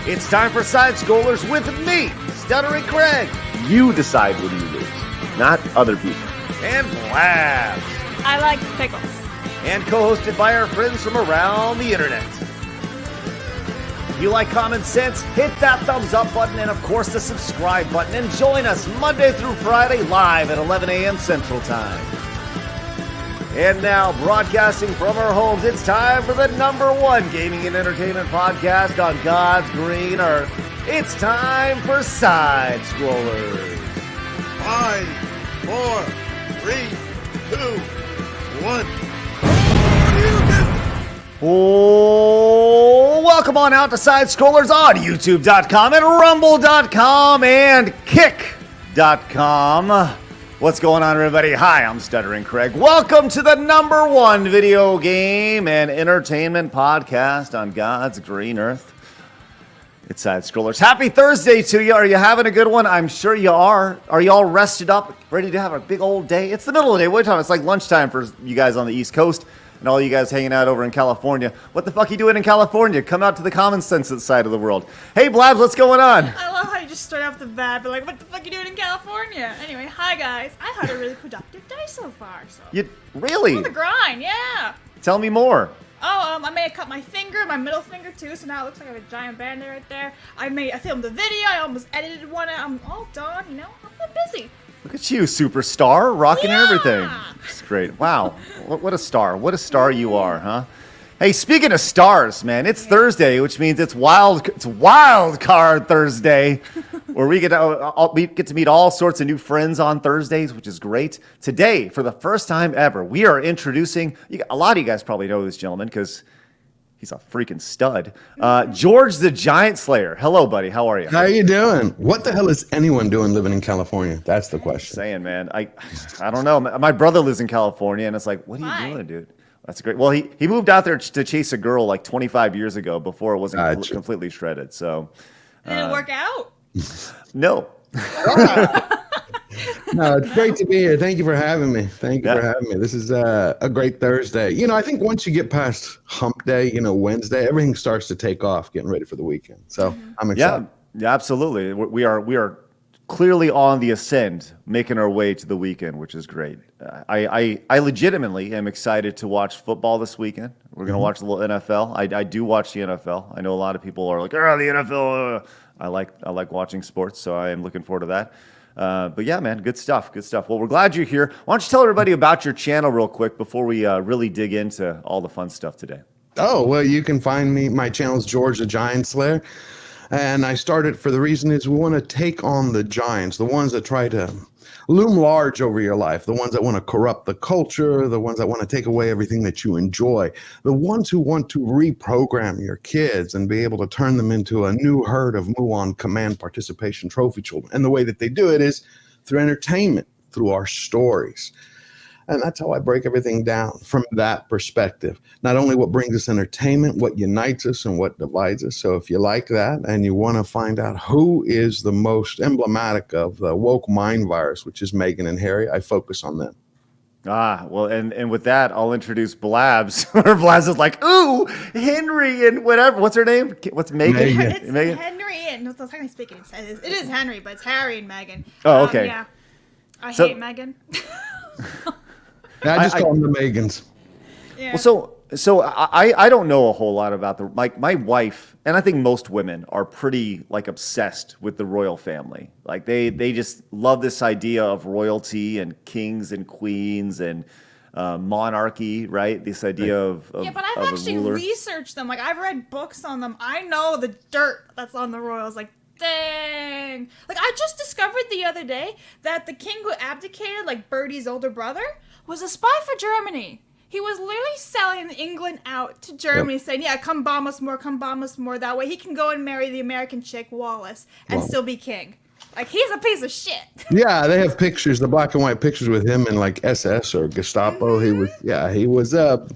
It's time for Side Scrollers with me, Stuttering Craig. You decide when you lose, not other people. And Blabs. I like pickles. And co-hosted by our friends from around the internet. If you like common sense, hit that thumbs up button and of course the subscribe button and join us Monday through Friday live at 11 a.m. Central Time. And now, broadcasting from our homes, it's time for the #1 gaming and entertainment podcast on God's green earth. It's time for Side Scrollers. 5, 4, 3, 2, 1. Oh, welcome on out to Side Scrollers on YouTube.com and Rumble.com and Kick.com. What's going on, everybody? Hi, I'm Stuttering Craig. Welcome to the #1 video game and entertainment podcast on God's green earth. It's Side Scrollers. Happy Thursday to you. Are you having a good one? I'm sure you are. Are you all rested up, ready to have a big old day? It's the middle of the day. What time? It's like lunchtime for you guys on the East Coast and all you guys hanging out over in California. What the fuck are you doing in California? Come out to the common sense side of the world. Hey, Blabs, what's going on? I love how you just start off the bat, but like, what the fuck are you doing in California? Anyway, hi guys. I had a really productive day so far. So. You really? On the grind, yeah. Tell me more. Oh, I may have cut my finger, my middle finger too, so now it looks like I have a giant band-aid right there. I filmed a video, I almost edited one, I'm all done, you know? I've been busy. Look at you, superstar, rocking everything. It's great. Wow. What a star. What a star you are, huh? Hey, speaking of stars, man, it's Thursday, which means it's wild card Thursday, where we get to meet all sorts of new friends on Thursdays, which is great. Today, for the first time ever, we are introducing, a lot of you guys probably know this gentleman because he's a freaking stud. George the Giant Slayer. Hello, buddy. How are you? How you doing? What the hell is anyone doing living in California? That's the question. Saying, man, I don't know. My brother lives in California, and it's like, what are you doing, dude? That's great. Well, he moved out there to chase a girl like 25 years ago before it wasn't completely shredded. So did it work out? No. No, it's great to be here. Thank you for having me. Thank you for having me. This is a great Thursday. You know, I think once you get past hump day, Wednesday, everything starts to take off, getting ready for the weekend. So I'm excited. Yeah, absolutely. We are clearly on the ascend, making our way to the weekend, which is great. I legitimately am excited to watch football this weekend. We're going to watch a little NFL. I do watch the NFL. I know a lot of people are like, the NFL. I like watching sports, so I am looking forward to that. But yeah, man, good stuff. Well, we're glad you're here. Why don't you tell everybody about your channel real quick before we really dig into all the fun stuff today? Oh, well, you can find me. My channel is George the Giant Slayer. And I started for the reason is we want to take on the giants, the ones that try to loom large over your life, the ones that want to corrupt the culture, the ones that want to take away everything that you enjoy, the ones who want to reprogram your kids and be able to turn them into a new herd of Muon command participation trophy children. And the way that they do it is through entertainment, through our stories. And that's how I break everything down from that perspective. Not only what brings us entertainment, what unites us and what divides us. So if you like that and you want to find out who is the most emblematic of the woke mind virus, which is Meghan and Harry, I focus on them. Well, and with that, I'll introduce Blabs. Blabs is like, ooh, Henry and whatever. What's her name? What's Meghan? It's Meghan? Henry and, no, that's how I speak it. It is Henry, but it's Harry and Meghan. Oh, okay. Yeah. I hate Meghan. I just call them the Megans. Yeah. Well, so I don't know a whole lot about my wife, and I think most women are pretty like obsessed with the royal family. Like they just love this idea of royalty and kings and queens and monarchy, right? This idea of yeah, but I've actually researched them. Like I've read books on them. I know the dirt that's on the royals. Like dang. Like I just discovered the other day that the king who abdicated, like Bertie's older brother, was a spy for Germany. He was literally selling England out to Germany, saying, yeah, come bomb us more. That way he can go and marry the American chick, Wallace, and still be king. Like, he's a piece of shit. Yeah, they have pictures, the black and white pictures with him in, like, SS or Gestapo. He was a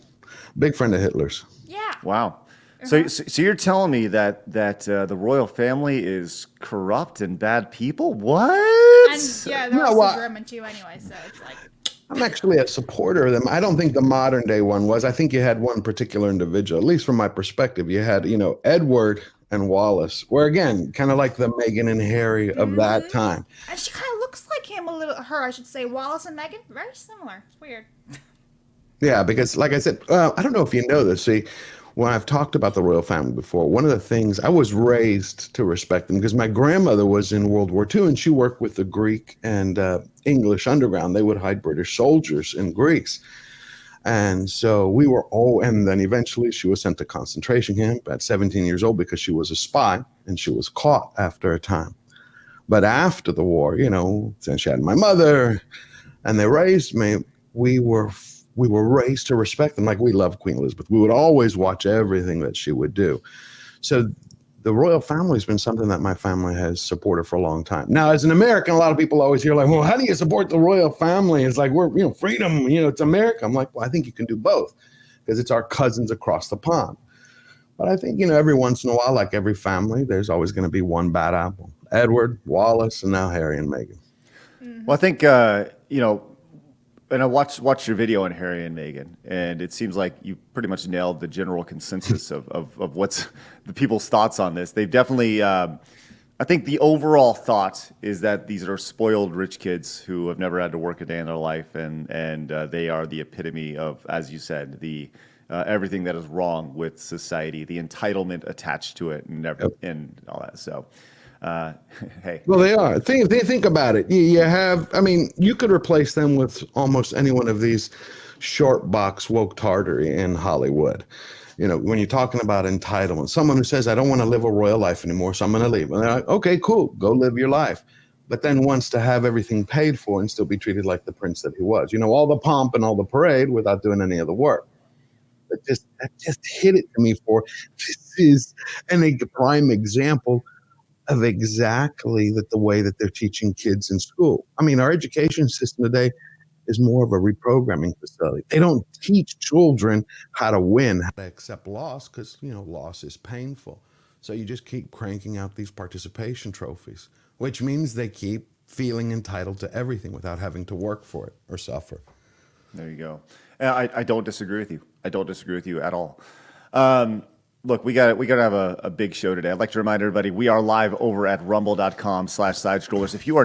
big friend of Hitler's. Yeah. Wow. So you're telling me that the royal family is corrupt and bad people? What? And, yeah, they're also German, too, anyway, so it's like... I'm actually a supporter of them. I don't think the modern day one was. I think you had one particular individual, at least from my perspective. You had, Edward and Wallace were, again, kind of like the Meghan and Harry of that time. And she kind of looks like him a little. Her, I should say. Wallace and Meghan, very similar. It's weird. Yeah, because like I said, I don't know if you know this. See, when I've talked about the royal family before, one of the things I was raised to respect them because my grandmother was in World War II and she worked with the Greek and English underground. They would hide British soldiers in Greeks. And so we were all, and then eventually she was sent to concentration camp at 17 years old because she was a spy and she was caught after a time. But after the war, you know, since she had my mother and they raised me, we were raised to respect them. Like we love Queen Elizabeth. We would always watch everything that she would do. So the royal family has been something that my family has supported for a long time. Now, as an American, a lot of people always hear like, well, how do you support the royal family? It's like, we're, you know, freedom, you know, it's America. I'm like, well, I think you can do both because it's our cousins across the pond. But I think, you know, every once in a while, like every family, there's always going to be one bad apple. Edward, Wallace, and now Harry and Meghan. Well, I think, you know, and I watched your video on Harry and Meghan, and it seems like you pretty much nailed the general consensus of what's the people's thoughts on this. They've definitely, I think the overall thought is that these are spoiled rich kids who have never had to work a day in their life, and they are the epitome of, as you said, the everything that is wrong with society, the entitlement attached to it, and all that. So. Hey. Well, they are. Think about it. You have, I mean, you could replace them with almost any one of these short box woke tartary in Hollywood. You know, when you're talking about entitlement, someone who says, I don't want to live a royal life anymore, so I'm going to leave. And they're like, okay, cool, go live your life. But then wants to have everything paid for and still be treated like the prince that he was. You know, all the pomp and all the parade without doing any of the work. That just hit it to me for, this is a prime example of exactly the way that they're teaching kids in school. I mean, our education system today is more of a reprogramming facility. They don't teach children how to win, how to accept loss, because, you know, loss is painful. So you just keep cranking out these participation trophies, which means they keep feeling entitled to everything without having to work for it or suffer. There you go. I don't disagree with you. I don't disagree with you at all. Look, we got to have a big show today. I'd like to remind everybody we are live over at rumble.com/sidescrollers. If you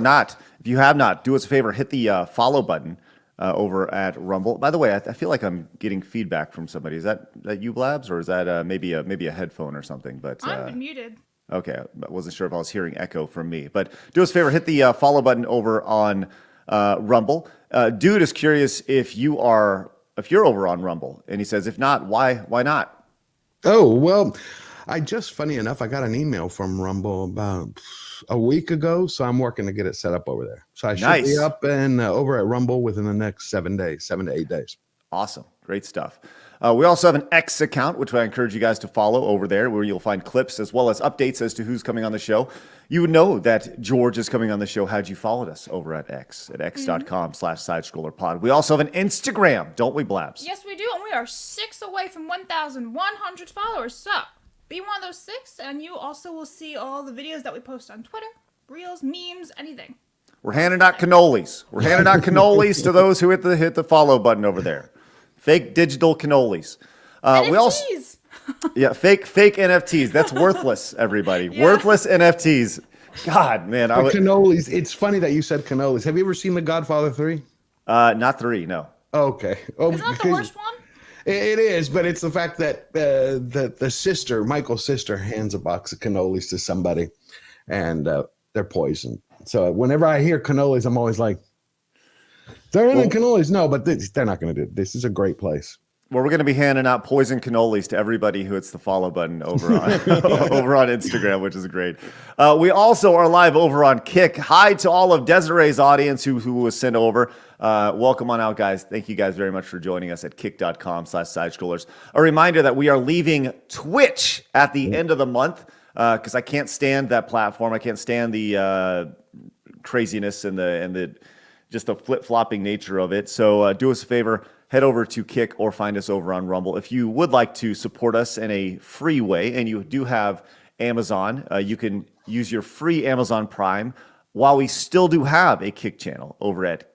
have not, do us a favor, hit the follow button over at Rumble. By the way, I feel like I'm getting feedback from somebody. Is that you, Blabs, or is that maybe a headphone or something? But I'm muted. Okay, I wasn't sure if I was hearing echo from me. But do us a favor, hit the follow button over on Rumble. Dude is curious if you're over on Rumble, and he says, if not, why not? Oh, well, funny enough, I got an email from Rumble about a week ago, so I'm working to get it set up over there. So I should be up and over at Rumble within the next 7 to 8 days. Awesome. Great stuff. We also have an X account, which I encourage you guys to follow over there, where you'll find clips as well as updates as to who's coming on the show. You would know that George is coming on the show had you followed us over at X, at x.com/sidescrollerpod. We also have an Instagram, don't we, Blabs? Yes, we do, and we are 6 away from 1,100 followers. So be one of those 6, and you also will see all the videos that we post on Twitter, Reels, memes, anything. We're handing out cannolis. We're handing out cannolis to those who hit the follow button over there. Fake digital cannolis. We also, yeah, fake NFTs. That's worthless, everybody. Yeah. Worthless NFTs. God, man. Cannolis. It's funny that you said cannolis. Have you ever seen The Godfather 3? Not 3, no. Okay. Isn't that the worst one? It is, but it's the fact that the sister, Michael's sister, hands a box of cannolis to somebody, and they're poisoned. So whenever I hear cannolis, I'm always like, they're in cannolis. No, but they're not going to do it. This is a great place. Well, we're going to be handing out poison cannolis to everybody who hits the follow button over on over on Instagram, which is great. We also are live over on Kick. Hi to all of Desiree's audience who was sent over. Welcome on out, guys. Thank you guys very much for joining us at kick.com/sidescrollers. A reminder that we are leaving Twitch at the end of the month because I can't stand that platform. I can't stand the craziness and the just the flip-flopping nature of it. So do us a favor, head over to Kick or find us over on Rumble. If you would like to support us in a free way, and you do have Amazon, you can use your free Amazon Prime while we still do have a Kick channel over at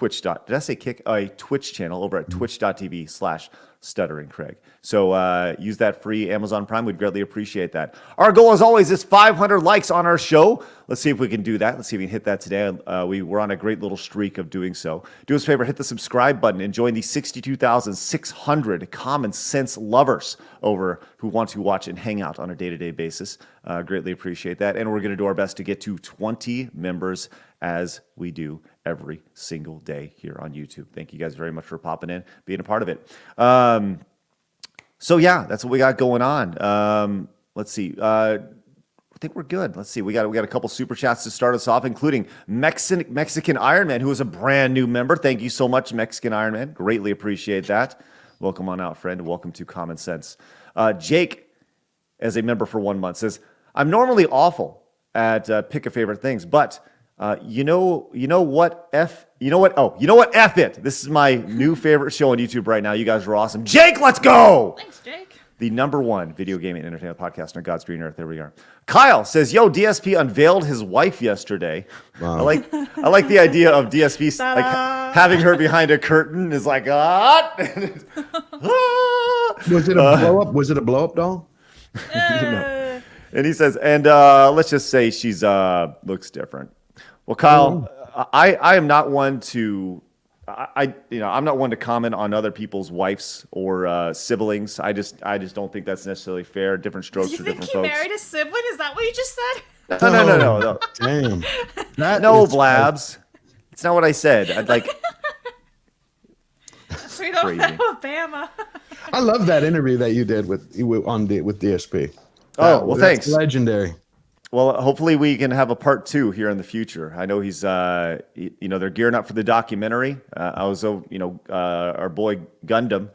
Did I say kick? A Twitch channel over at twitch.tv/Stuttering Craig. So use that free Amazon Prime. We'd greatly appreciate that. Our goal, as always, is 500 likes on our show. Let's see if we can do that. Let's see if we can hit that today. We're on a great little streak of doing so. Do us a favor, hit the subscribe button and join the 62,600 common sense lovers over who want to watch and hang out on a day-to-day basis. Greatly appreciate that. And we're going to do our best to get to 20 members as we do every single day here on YouTube. Thank you guys very much for popping in, being a part of it. So yeah, that's what we got going on. Let's see. I think we're good. Let's see. We got a couple super chats to start us off, including Mexican Iron Man, who is a brand new member. Thank you so much, Mexican Iron Man. Greatly appreciate that. Welcome on out, friend. Welcome to Common Sense. Jake, as a member for 1 month, says, "I'm normally awful at pick a favorite things, but you know what? F it. This is my new favorite show on YouTube right now. You guys are awesome. Jake, let's go. Thanks, Jake. The #1 video gaming and entertainment podcast on God's green earth. There we are. Kyle says, "Yo, DSP unveiled his wife yesterday." Wow. I like the idea of DSP like having her behind a curtain is like ah. Was it a blow up? Was it a blow up doll? No. And he says, and let's just say she's looks different. Well, Kyle, I am not one to I'm not one to comment on other people's wives or siblings. I just don't think that's necessarily fair. Different strokes for different folks. You think he married a sibling? Is that what you just said? No. Damn. No, Blabs. It's not what I said. I'd like. We don't have Alabama. I love that interview that you did with DSP. Well, thanks. That's legendary. Well, hopefully we can have a part 2 here in the future. I know he's, they're gearing up for the documentary. Our boy Gundam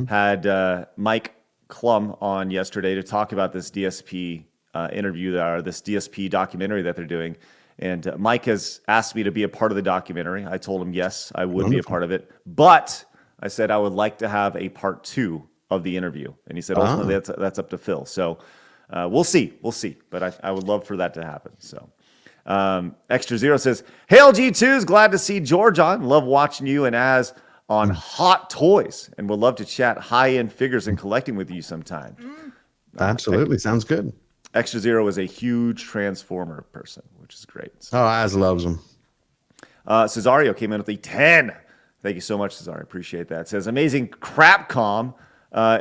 had Mike Klum on yesterday to talk about this DSP interview, or this DSP documentary that they're doing. And Mike has asked me to be a part of the documentary. I told him yes, I would be a part of it, but I said I would like to have a part 2 of the interview, and he said ultimately that's up to Phil. So. We'll see, but I would love for that to happen. So, Extra Zero says, "Hail G2s, glad to see George on. Love watching you and Az on Hot Toys, and would love to chat high-end figures and collecting with you sometime." Absolutely, sounds good. Extra Zero is a huge Transformer person, which is great. So, Az loves them. Cesario came in with a 10. Thank you so much, Cesario. Appreciate that. Says, "Amazing Crapcom.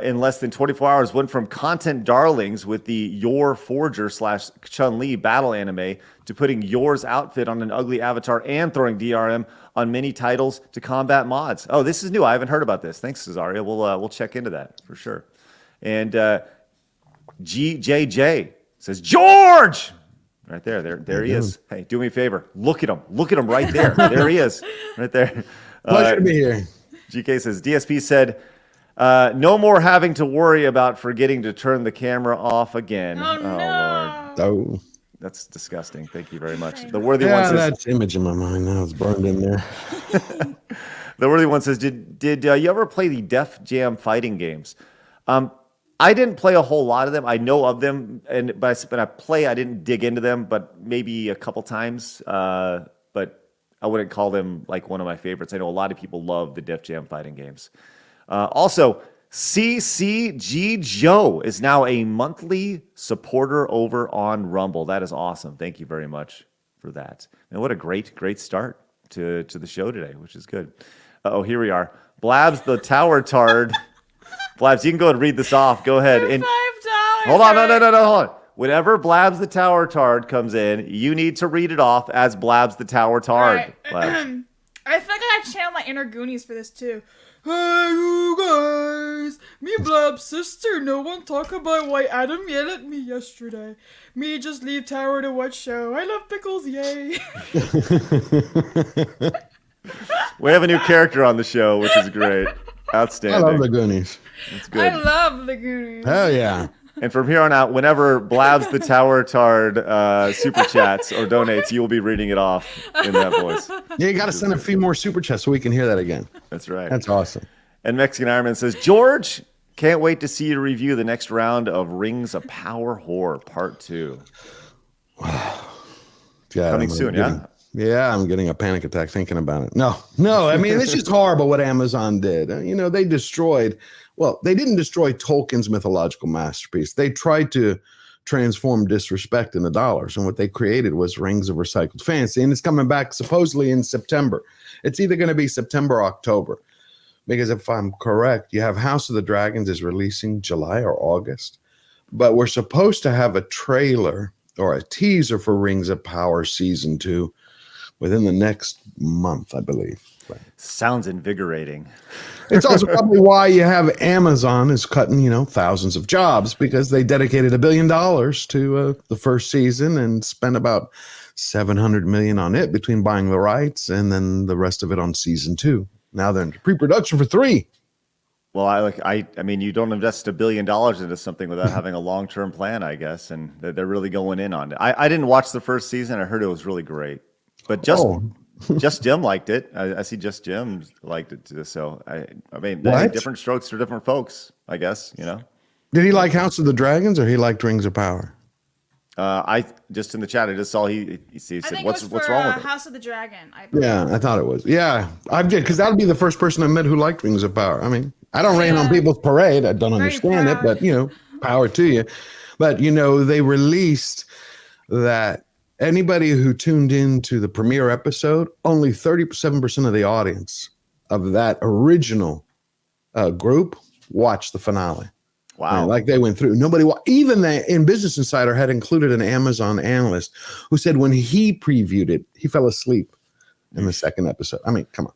In less than 24 hours, went from content darlings with the Yor Forger / Chun-Li battle anime to putting Yor's outfit on an ugly avatar and throwing DRM on many titles to combat mods." Oh, this is new. I haven't heard about this. Thanks, Cesario. We'll check into that for sure. And GJJ says, "George!" Right there he is. Hey, do me a favor. Look at him right there. There he is. Right there. Pleasure to be here. GK says, "DSP said, no more having to worry about forgetting to turn the camera off again." Oh, Lord. Oh, that's disgusting. Thank you very much. The worthy one says, that's image in my mind now. It's burned in there. The worthy one says, did you ever play the Def Jam fighting games? I didn't play a whole lot of them. I know of them, but I didn't dig into them, but maybe a couple times. But I wouldn't call them like one of my favorites. I know a lot of people love the Def Jam fighting games. Also, CCG Joe is now a monthly supporter over on Rumble. That is awesome. Thank you very much for that. And what a great start to the show today, which is good. Here we are. Blabs the Tower Tard. Blabs, you can go and read this off. Go ahead. And $5. hold on, no, hold on. Whenever Blabs the Tower Tard comes in, you need to read it off as Blabs the Tower Tard. Right. Blabs. I think I gotta channel my inner Goonies for this too. "Hey, you guys! Me Blab's sister, no one talk about why Adam yelled at me yesterday. Me just leave tower to watch show. I love pickles, yay!" We have a new character on the show, which is great. Outstanding. I love the Goonies. That's good. I love the Goonies. Hell yeah. And from here on out, whenever Blabs the Tower Tard super chats or donates, you will be reading it off in that voice. Yeah, you got to send a few more super chats so we can hear that again. That's right. That's awesome. And Mexican Ironman says, "George, can't wait to see you review the next round of Rings of Power Horror Part 2. Yeah, Coming soon, yeah? Yeah, I'm getting a panic attack thinking about it. No, I mean, it's just horrible what Amazon did. You know, they destroyed, well, they didn't destroy Tolkien's mythological masterpiece. They tried to transform disrespect into dollars. And what they created was Rings of Recycled Fantasy. And it's coming back supposedly in September. It's either going to be September or October. Because if I'm correct, you have House of the Dragons is releasing July or August. But we're supposed to have a trailer or a teaser for Rings of Power Season 2 within the next month, I believe. Sounds invigorating. It's also probably why you have Amazon is cutting, you know, thousands of jobs because they dedicated $1 billion to the first season and spent about $700 million on it between buying the rights and then the rest of it on season 2. Now they're in pre-production for 3. Well, I mean, you don't invest $1 billion into something without having a long-term plan, I guess, and they're really going in on it. I didn't watch the first season. I heard it was really great, but Just Jim liked it. I see Just Jim liked it too. So I mean, different strokes for different folks, I guess, you know. Did he like House of the Dragons or he liked Rings of Power? I just in the chat, I just saw he said, what's wrong with it? House of the Dragon. Yeah, I thought it was. Yeah, I did because that would be the first person I met who liked Rings of Power. I mean, I don't rain on people's parade. I don't understand it, but you know, power to you. But you know, they released that. Anybody who tuned into the premiere episode, only 37% of the audience of that original group watched the finale. Wow. Like they went through. Even in Business Insider had included an Amazon analyst who said when he previewed it, he fell asleep in the second episode. I mean, come on.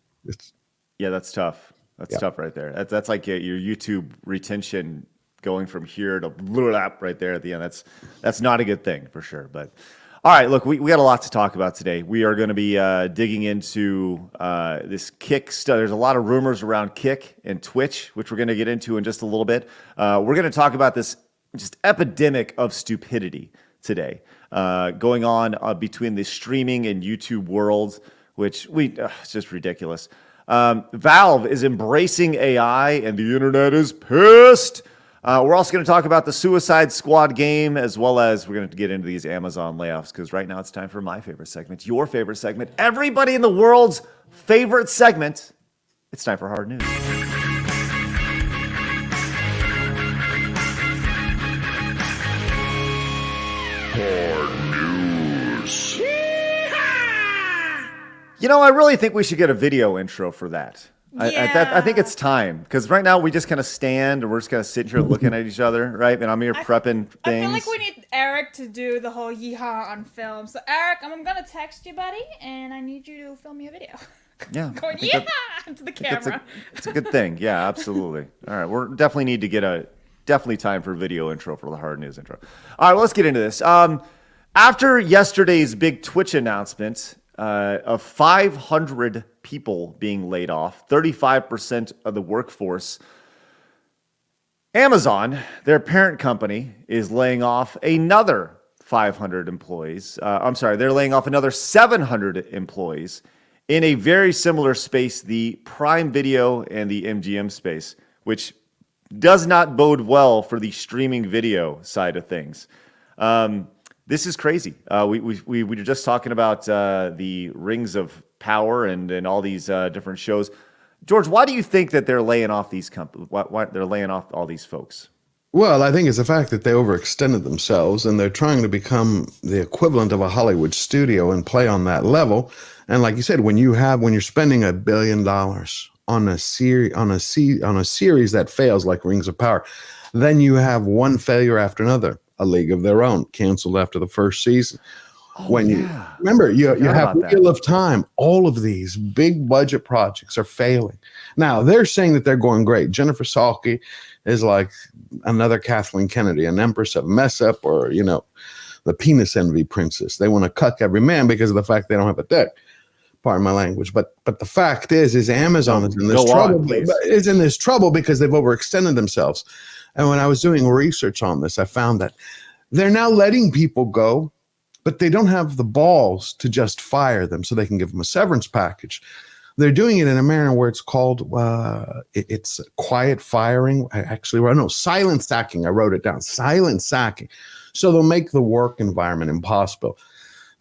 Yeah, that's tough. That's tough right there. That's like your YouTube retention going from here to right there at the end. That's not a good thing for sure, but all right, look, we got a lot to talk about today. We are going to be digging into this Kick stuff. There's a lot of rumors around Kick and Twitch, which we're going to get into in just a little bit. We're going to talk about this just epidemic of stupidity today going on between the streaming and YouTube worlds, which it's just ridiculous. Valve is embracing AI, and the internet is pissed. We're also going to talk about the Suicide Squad game, as well as we're going to get into these Amazon layoffs, because right now it's time for my favorite segment, your favorite segment, everybody in the world's favorite segment. It's time for Hard News. Hard News. You know, I really think we should get a video intro for that. Yeah. I think it's time, because right now we just kind of stand and we're just kind of sitting here looking at each other, right? And I'm here prepping things. I feel like we need Eric to do the whole yeehaw on film. So Eric, I'm gonna text you, buddy, and I need you to film me a video. Yeah, going yeehaw to the camera. It's a good thing. Yeah, absolutely. All right, we're definitely need to get definitely time for a video intro for the Hard News intro. All right, well, let's get into this. After yesterday's big Twitch announcement of 500 people being laid off, 35% of the workforce, Amazon, their parent company, is laying off another 500 employees. They're laying off another 700 employees in a very similar space, the Prime Video and the MGM space, which does not bode well for the streaming video side of things. This is crazy. We were just talking about the Rings of Power and all these different shows. George, why do you think that they're laying off these companies? Why they're laying off all these folks? Well, I think it's the fact that they overextended themselves and they're trying to become the equivalent of a Hollywood studio and play on that level. And like you said, when you're spending $1 billion on a series that fails, like Rings of Power, then you have one failure after another. A League of Their Own canceled after the first season. You remember, you have Wheel of Time. All of these big budget projects are failing. Now they're saying that they're going great. Jennifer Salke is like another Kathleen Kennedy, an empress of mess up, or the penis envy princess. They want to cuck every man because of the fact they don't have a dick. Pardon my language, but the fact is Amazon is in this trouble. Is in this trouble because they've overextended themselves. And when I was doing research on this, I found that they're now letting people go, but they don't have the balls to just fire them so they can give them a severance package. They're doing it in a manner where it's called, it's quiet firing. Silent sacking. I wrote it down. Silent sacking. So they'll make the work environment impossible.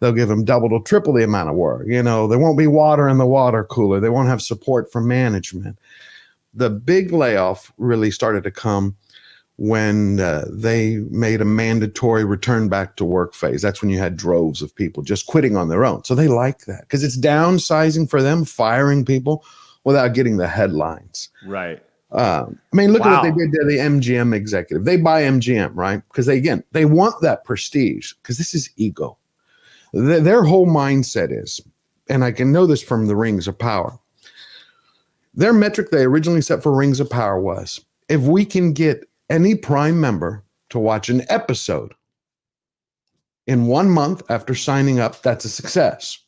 They'll give them double to triple the amount of work. You know, there won't be water in the water cooler. They won't have support from management. The big layoff really started to come when they made a mandatory return back to work phase. That's when you had droves of people just quitting on their own. So they like that because it's downsizing for them, firing people without getting the headlines. Right. I mean, look at what they did to the MGM executive. They buy MGM, right? Because they want that prestige because this is ego. Their whole mindset is, and I can know this from the Rings of Power, their metric they originally set for Rings of Power was, if we can get any Prime member to watch an episode in 1 month after signing up, that's a success.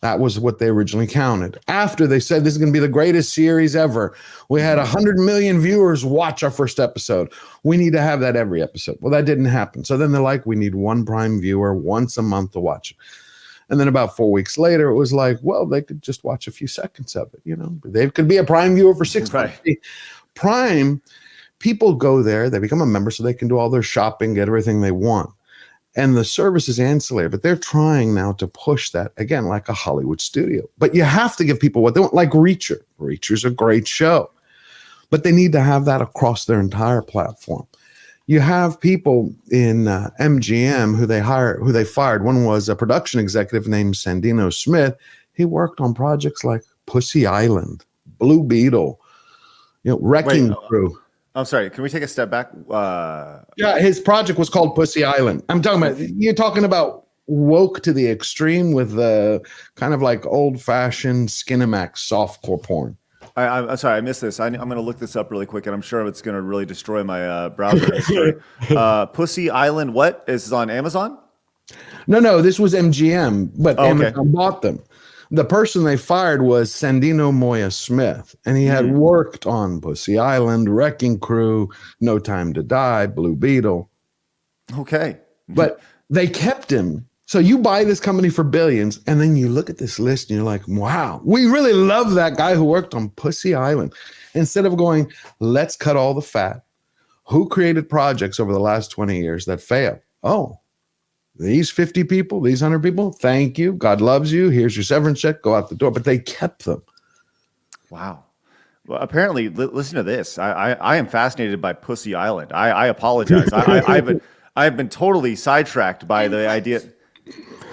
That was what they originally counted. After they said this is going to be the greatest series ever, we had 100 million viewers watch our first episode. We need to have that every episode. Well, that didn't happen. So then they're like, we need one Prime viewer once a month to watch it. And then about 4 weeks later, it was like, well, they could just watch a few seconds of it. You know, they could be a Prime viewer for 6 months. Prime, people go there, they become a member so they can do all their shopping, get everything they want. And the service is ancillary, but they're trying now to push that, again, like a Hollywood studio. But you have to give people what they want, like Reacher. Reacher's a great show. But they need to have that across their entire platform. You have people in MGM who they fired. One was a production executive named Sandino Smith. He worked on projects like Pussy Island, Blue Beetle, Wrecking Crew. I'm sorry. Can we take a step back? Yeah, his project was called Pussy Island. You're talking about woke to the extreme with the kind of like old-fashioned Skinemax softcore porn. I'm sorry, I missed this. I'm going to look this up really quick, and I'm sure it's going to really destroy my browser history. Pussy Island, what? Is this on Amazon? No, this was MGM, but Amazon bought them. The person they fired was Sandino Moya Smith, and he had worked on Pussy Island, Wrecking Crew, No Time to Die, Blue Beetle. Okay. But they kept him. So you buy this company for billions, and then you look at this list, and you're like, wow, we really love that guy who worked on Pussy Island. Instead of going, let's cut all the fat. Who created projects over the last 20 years that failed? Oh, these 50 people, these 100 people, thank you. God loves you. Here's your severance check. Go out the door. But they kept them. Wow. Well, apparently, listen to this. I am fascinated by Pussy Island. I apologize. I've been totally sidetracked by the idea.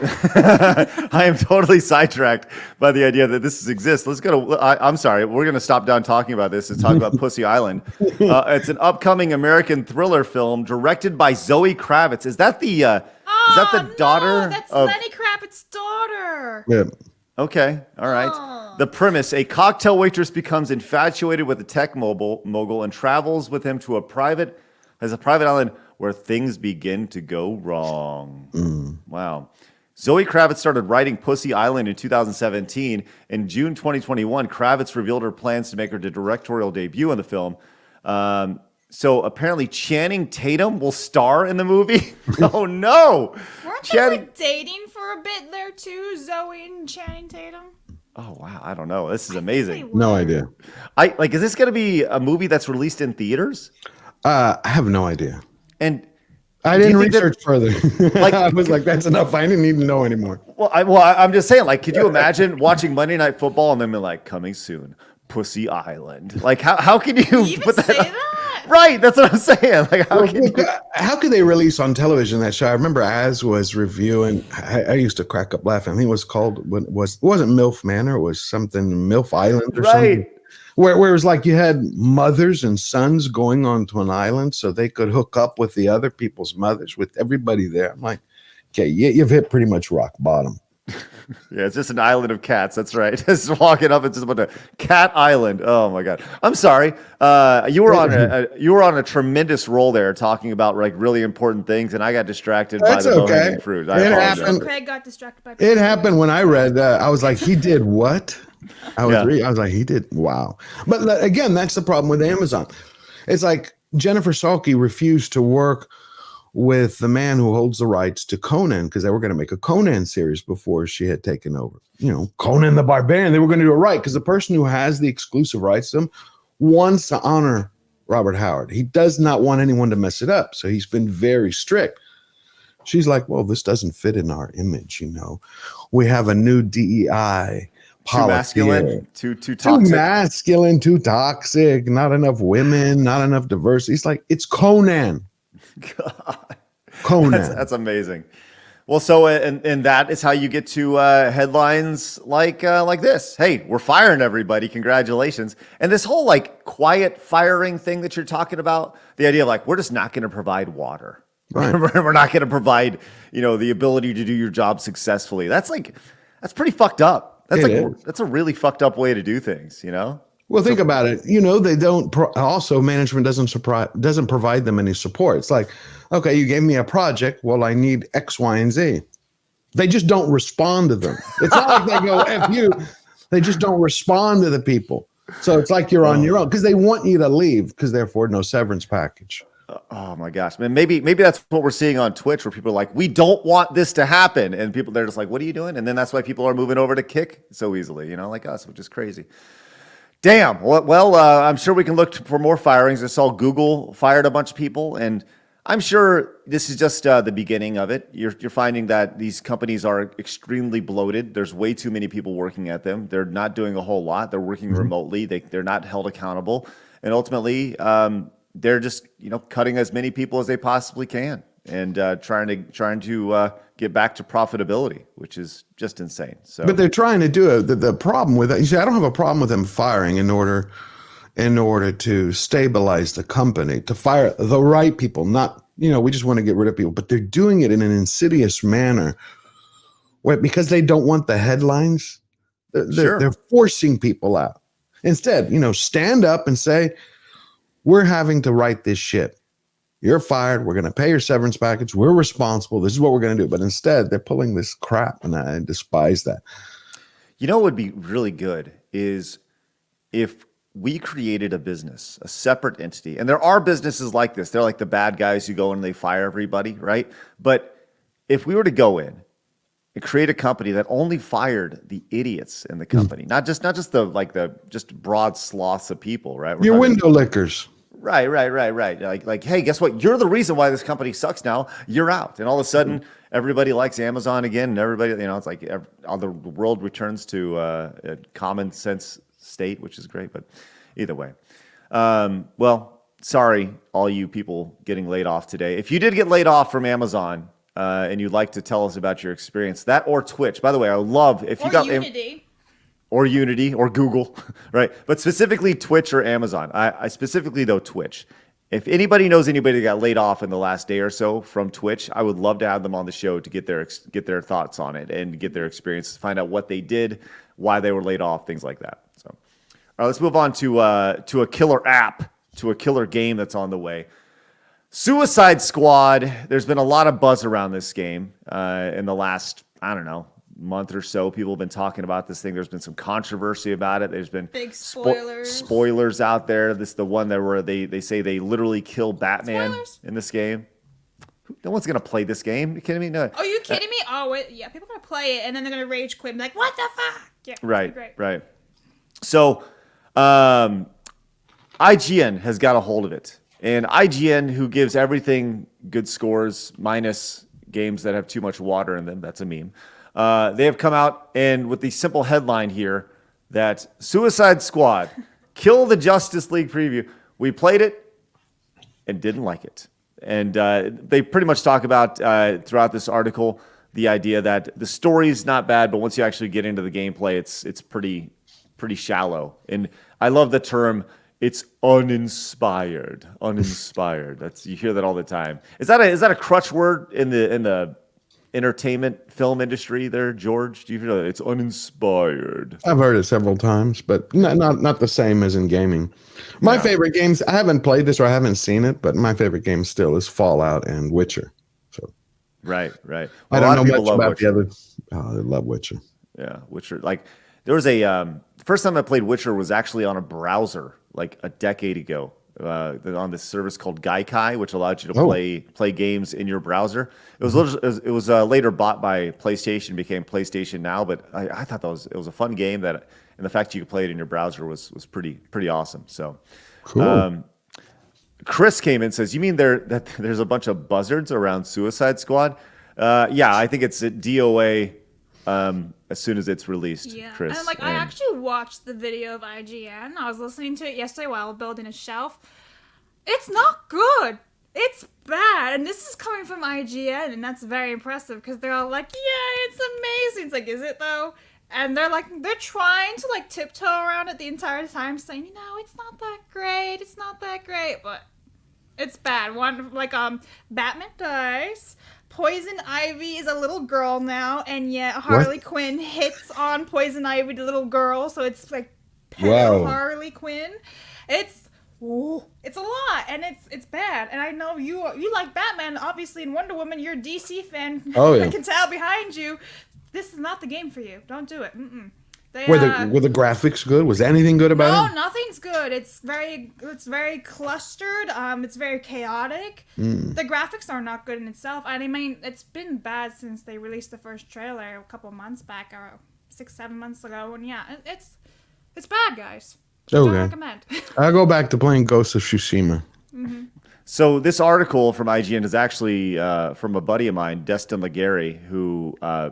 I am totally sidetracked by the idea that this exists. Let's go to. I'm sorry. We're going to stop down talking about this and talk about Pussy Island. It's an upcoming American thriller film directed by Zoe Kravitz. Is that the? Is that the daughter? That's Lenny Kravitz's daughter. Yeah. Okay. All right. The premise: a cocktail waitress becomes infatuated with a tech mogul and travels with him to a private island where things begin to go wrong. Wow. Zoe Kravitz started writing Pussy Island in 2017. In June 2021, Kravitz revealed her plans to make her directorial debut in the film. So apparently Channing Tatum will star in the movie. Oh, no. Weren't they like dating for a bit there, too, Zoe and Channing Tatum? Oh, wow. I don't know. This is amazing. No idea. Is this going to be a movie that's released in theaters? I have no idea. And I didn't research further. I was like, that's enough. I didn't need to know anymore. Well, I'm just saying, could you imagine watching Monday Night Football and then be like, coming soon, Pussy Island? Like, how can you put that? Say that? Right, that's what I'm saying. Like, how could they release on television that show? I remember Az was reviewing. I used to crack up laughing. I think it was called. It wasn't MILF Manor. It was something MILF Island or something. Where it was like you had mothers and sons going onto an island so they could hook up with the other people's mothers, with everybody there. I'm like, okay, you've hit pretty much rock bottom. Yeah, it's just an island of cats. That's right. Just walking up, it's just about a cat island. Oh my God. I'm sorry. You were on a tremendous roll there, talking about like really important things, and I got distracted by the low-hanging fruit. I apologize. Craig got distracted by. It happened when I read. I was like, he did what? I was like, he did. Wow. But again, that's the problem with Amazon. It's like Jennifer Salke refused to work with the man who holds the rights to Conan, because they were going to make a Conan series before she had taken over. Conan the Barbarian. They were going to do it right because the person who has the exclusive rights to them wants to honor Robert Howard. He does not want anyone to mess it up. So he's been very strict. She's like, well, this doesn't fit in our image. We have a new DEI Too policy. masculine, too Too toxic. masculine, too toxic, not enough women, not enough diversity. It's like, it's Conan. God. Conan. That's amazing. Well, so and that is how you get to headlines like this. Hey, we're firing everybody. Congratulations. And this whole like quiet firing thing that you're talking about, the idea of like, we're just not going to provide water. Right. We're not going to provide, the ability to do your job successfully. That's pretty fucked up. That's a really fucked up way to do things, Well, think about it. They don't. Also, management doesn't provide them any support. It's like, okay, you gave me a project. Well, I need X, Y, and Z. They just don't respond to them. It's not like they go F you. They just don't respond to the people. So it's like you're on your own because they want you to leave because they afford no severance package. Oh my gosh, man! Maybe that's what we're seeing on Twitch, where people are like, "We don't want this to happen," and they're just like, "What are you doing?" And then that's why people are moving over to Kick so easily, like us, which is crazy. Damn. Well, I'm sure we can look for more firings. I saw Google fired a bunch of people, and I'm sure this is just the beginning of it. You're finding that these companies are extremely bloated. There's way too many people working at them. They're not doing a whole lot. They're working remotely. They're not held accountable, and ultimately, they're just cutting as many people as they possibly can and trying to get back to profitability, which is just insane. So, but they're trying to do it. The problem with that, you see, I don't have a problem with them firing in order to stabilize the company, to fire the right people. Not we just want to get rid of people, but they're doing it in an insidious manner, because they don't want the headlines. They're forcing people out. Instead, stand up and say, we're having to write this ship. You're fired. We're going to pay your severance package. We're responsible. This is what we're going to do. But instead, they're pulling this crap, and I despise that. What would be really good is if we created a business, a separate entity. And there are businesses like this. They're like the bad guys who go in and they fire everybody, right? But if we were to go in and create a company that only fired the idiots in the company, not just the broad sloths of people, right? Your window lickers. Right. Like, hey, guess what? You're the reason why this company sucks now. You're out. And all of a sudden, everybody likes Amazon again. And everybody, it's like the world returns to a common sense state, which is great. But either way. Well, sorry, all you people getting laid off today. If you did get laid off from Amazon and you'd like to tell us about your experience, that or Twitch. By the way, I would love if you got Unity. Or Unity, or Google, right? But specifically Twitch or Amazon. I specifically, though, Twitch. If anybody knows anybody that got laid off in the last day or so from Twitch, I would love to have them on the show to get their thoughts on it and get their experience, find out what they did, why they were laid off, things like that. So, all right, let's move on to a killer app, to a killer game that's on the way. Suicide Squad. There's been a lot of buzz around this game in the last, month or so. People have been talking about this thing. There's been some controversy about it. There's been big spoilers. Spoilers out there. This is the one that where they say they literally kill Batman in this game. No one's gonna play this game. You kidding me? No. Are you kidding me? Oh, wait, yeah. People are gonna play it and then they're gonna rage quit and be like, what the fuck? Yeah. Right. So, IGN has got a hold of it, and IGN, who gives everything good scores minus games that have too much water in them. That's a meme. They have come out and with the simple headline here that Suicide Squad, kill the Justice League preview. We played it and didn't like it. And they pretty much talk about throughout this article the idea that the story is not bad, but once you actually get into the gameplay, it's pretty shallow. And I love the term. It's uninspired. That's, you hear that all the time. Is that a crutch word in the entertainment film industry there, George? Do you know that it's uninspired? I've heard it several times, but not the same as in gaming. My favorite games, I haven't played this or I haven't seen it, but my favorite game still is Fallout and Witcher. So right. Well, I don't know much about Witcher. The other. Oh, I love Witcher. Yeah, Witcher. Like there was the first time I played Witcher was actually on a browser like a decade ago. On this service called Gaikai, which allowed you to play games in your browser. It was later bought by PlayStation, became PlayStation Now. But I thought it was a fun game and the fact you could play it in your browser was pretty awesome. So, cool. Chris came in and says, "You mean there's a bunch of buzzards around Suicide Squad?" Yeah, I think it's a DOA as soon as it's released, Yeah, Chris. and I actually watched the video of IGN. I was listening to it yesterday while building a shelf. It's not good. It's bad, and this is coming from IGN, and that's very impressive because they're all like, "Yeah, it's amazing." It's like, is it though? And they're trying to like tiptoe around it the entire time, saying, it's not that great. It's not that great, but it's bad. Batman dies. Poison Ivy is a little girl now, and yet Harley Quinn hits on Poison Ivy, the little girl, so it's like pedo Harley Quinn. It's a lot, and it's bad. And I know you like Batman, obviously, and Wonder Woman. You're a DC fan. Oh yeah, I can tell behind you. This is not the game for you. Don't do it. Mm-mm. Were the graphics good? Was anything good about it? No, nothing's good. It's very clustered. It's very chaotic. The graphics are not good in itself. I mean, it's been bad since they released the first trailer a couple months back, or 6-7 months ago. And yeah, it's bad, guys. Okay. Don't recommend. I'll go back to playing Ghost of Tsushima. Mm-hmm. So this article from IGN is actually from a buddy of mine, Destin Legary, who I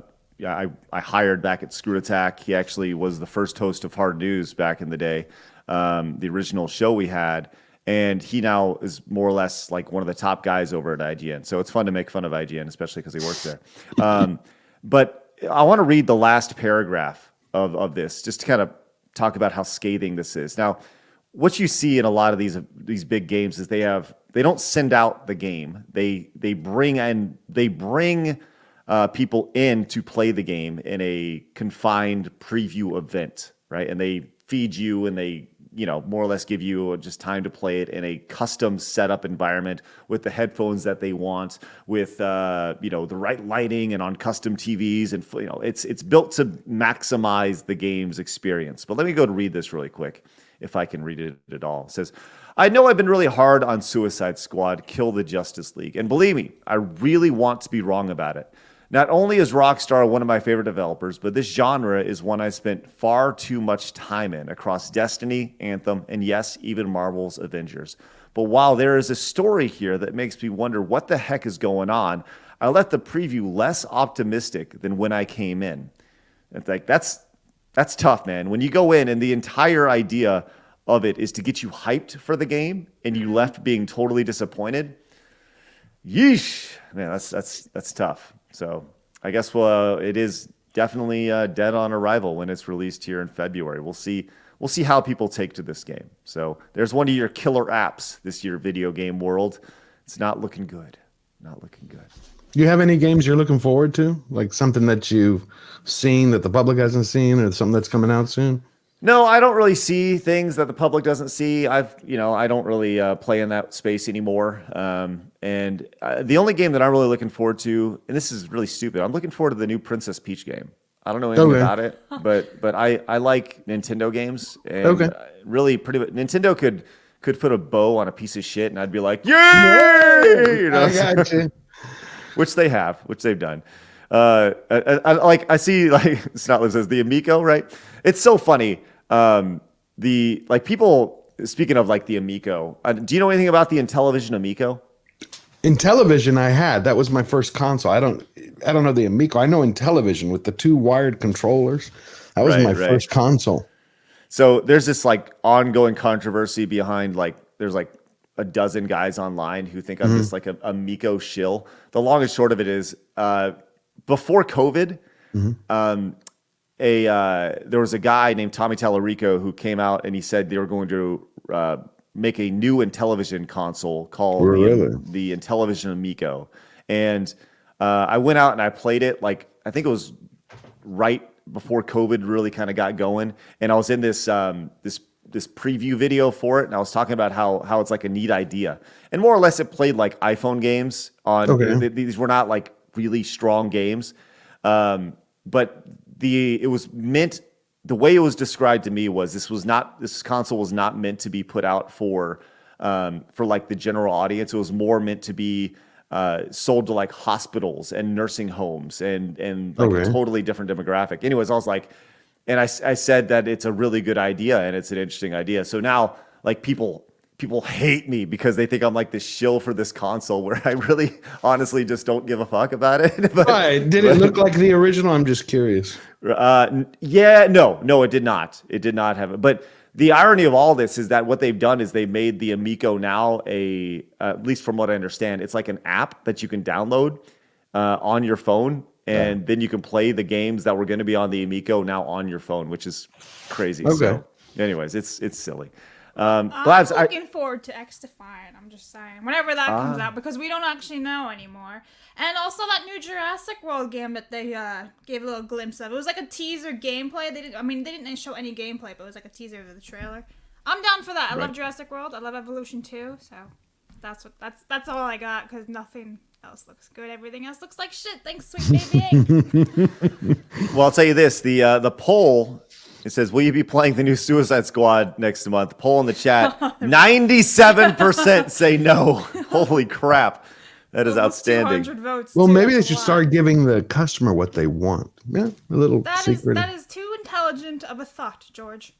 hired back at Screw Attack. He actually was the first host of Hard News back in the day, the original show we had. And he now is more or less like one of the top guys over at IGN. So it's fun to make fun of IGN, especially because he works there. But I want to read the last paragraph of this, just to kind of talk about how scathing this is. Now, what you see in a lot of these big games is they don't send out the game. They bring people in to play the game in a confined preview event, right? And they feed you, and they more or less give you just time to play it in a custom setup environment with the headphones that they want, with the right lighting, and on custom TVs, and it's built to maximize the game's experience. But let me go to read this really quick, if I can read it at all. It says, "I know I've been really hard on Suicide Squad, Kill the Justice League, and believe me, I really want to be wrong about it. Not only is Rockstar one of my favorite developers, but this genre is one I spent far too much time in across Destiny, Anthem, and yes, even Marvel's Avengers. But while there is a story here that makes me wonder what the heck is going on, I left the preview less optimistic than when I came in." It's like, that's tough, man. When you go in and the entire idea of it is to get you hyped for the game, and you left being totally disappointed. Yeesh, man, that's tough. So I guess it is definitely dead on arrival when it's released here in February. We'll see how people take to this game. So there's one of your killer apps this year, video game world. It's not looking good. Not looking good. Do you have any games you're looking forward to? Like something that you've seen that the public hasn't seen, or something that's coming out soon? No, I don't really see things that the public doesn't see. I don't really play in that space anymore. And the only game that I'm really looking forward to, and this is really stupid, I'm looking forward to the new Princess Peach game. I don't know anything about it, but I like Nintendo games, and really pretty much Nintendo could put a bow on a piece of shit, and I'd be like, yay! I got you. Which they've done. I see, like Snotliv says, the Amico, right? It's so funny. People, speaking of like the Amico, do you know anything about the Intellivision Amico? Intellivision I had. That was my first console. I don't know the Amico. I know Intellivision with the 2 wired controllers. That was my first console. So there's this like ongoing controversy behind, like, there's like a dozen guys online who think I'm just like a Amico shill. The long and short of it is, before COVID, there was a guy named Tommy Tallarico who came out and he said they were going to make a new Intellivision console called the Intellivision Amico. And I went out and I played it, like, I think it was right before COVID really kind of got going. And I was in this preview video for it, and I was talking about how it's like a neat idea. And more or less it played like iPhone games on these were not like really strong games. But it was meant, the way it was described to me was this console was not meant to be put out for like the general audience. It was more meant to be sold to like hospitals and nursing homes and like a totally different demographic. Anyways, I was like, and I said that it's a really good idea and it's an interesting idea. So now like people people hate me because they think I'm like the shill for this console, where I really honestly just don't give a fuck about it. Why? Did it look like the original? I'm just curious. Yeah, no, it did not. It did not have it. But the irony of all this is that what they've done is they made the Amico now at least from what I understand, it's like an app that you can download on your phone, and then you can play the games that were going to be on the Amico now on your phone, which is crazy. Okay. So, anyways, it's silly. I'm Blabs, looking forward to X Defiant. I'm just saying, whenever that comes out, because we don't actually know anymore. And also that new Jurassic World game that they gave a little glimpse of. It was like a teaser gameplay. They didn't show any gameplay, but it was like a teaser of the trailer. I'm down for that. I love Jurassic World. I love Evolution 2. So that's all I got, because nothing else looks good. Everything else looks like shit. Thanks, sweet baby 8. well, I'll tell you this: the poll. It says, will you be playing the new Suicide Squad next month? Poll in the chat. 97% say no. Holy crap. That is outstanding. 200 votes. Well, maybe they should lot. start giving the customer what they want. Yeah, a little secret. That is too intelligent of a thought, George.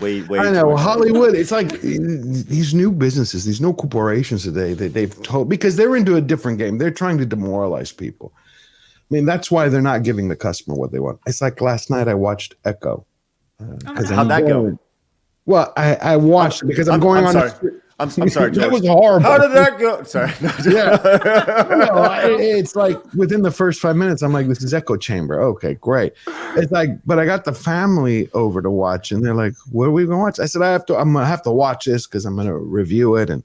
Wait. I know, Hollywood, it's like these new businesses, these new corporations today, they've told, because they're into a different game. They're trying to demoralize people. I mean, that's why they're not giving the customer what they want. It's like last night I watched Echo. How'd that go? Well, I watched it because I'm going on. Sorry. I'm sorry, George. That was horrible. How did that go? Sorry. It's like within the first 5 minutes, I'm like, this is Echo Chamber. Okay, great. It's like, but I got the family over to watch, and they're like, what are we going to watch? I said, I'm going to have to watch this because I'm going to review it. And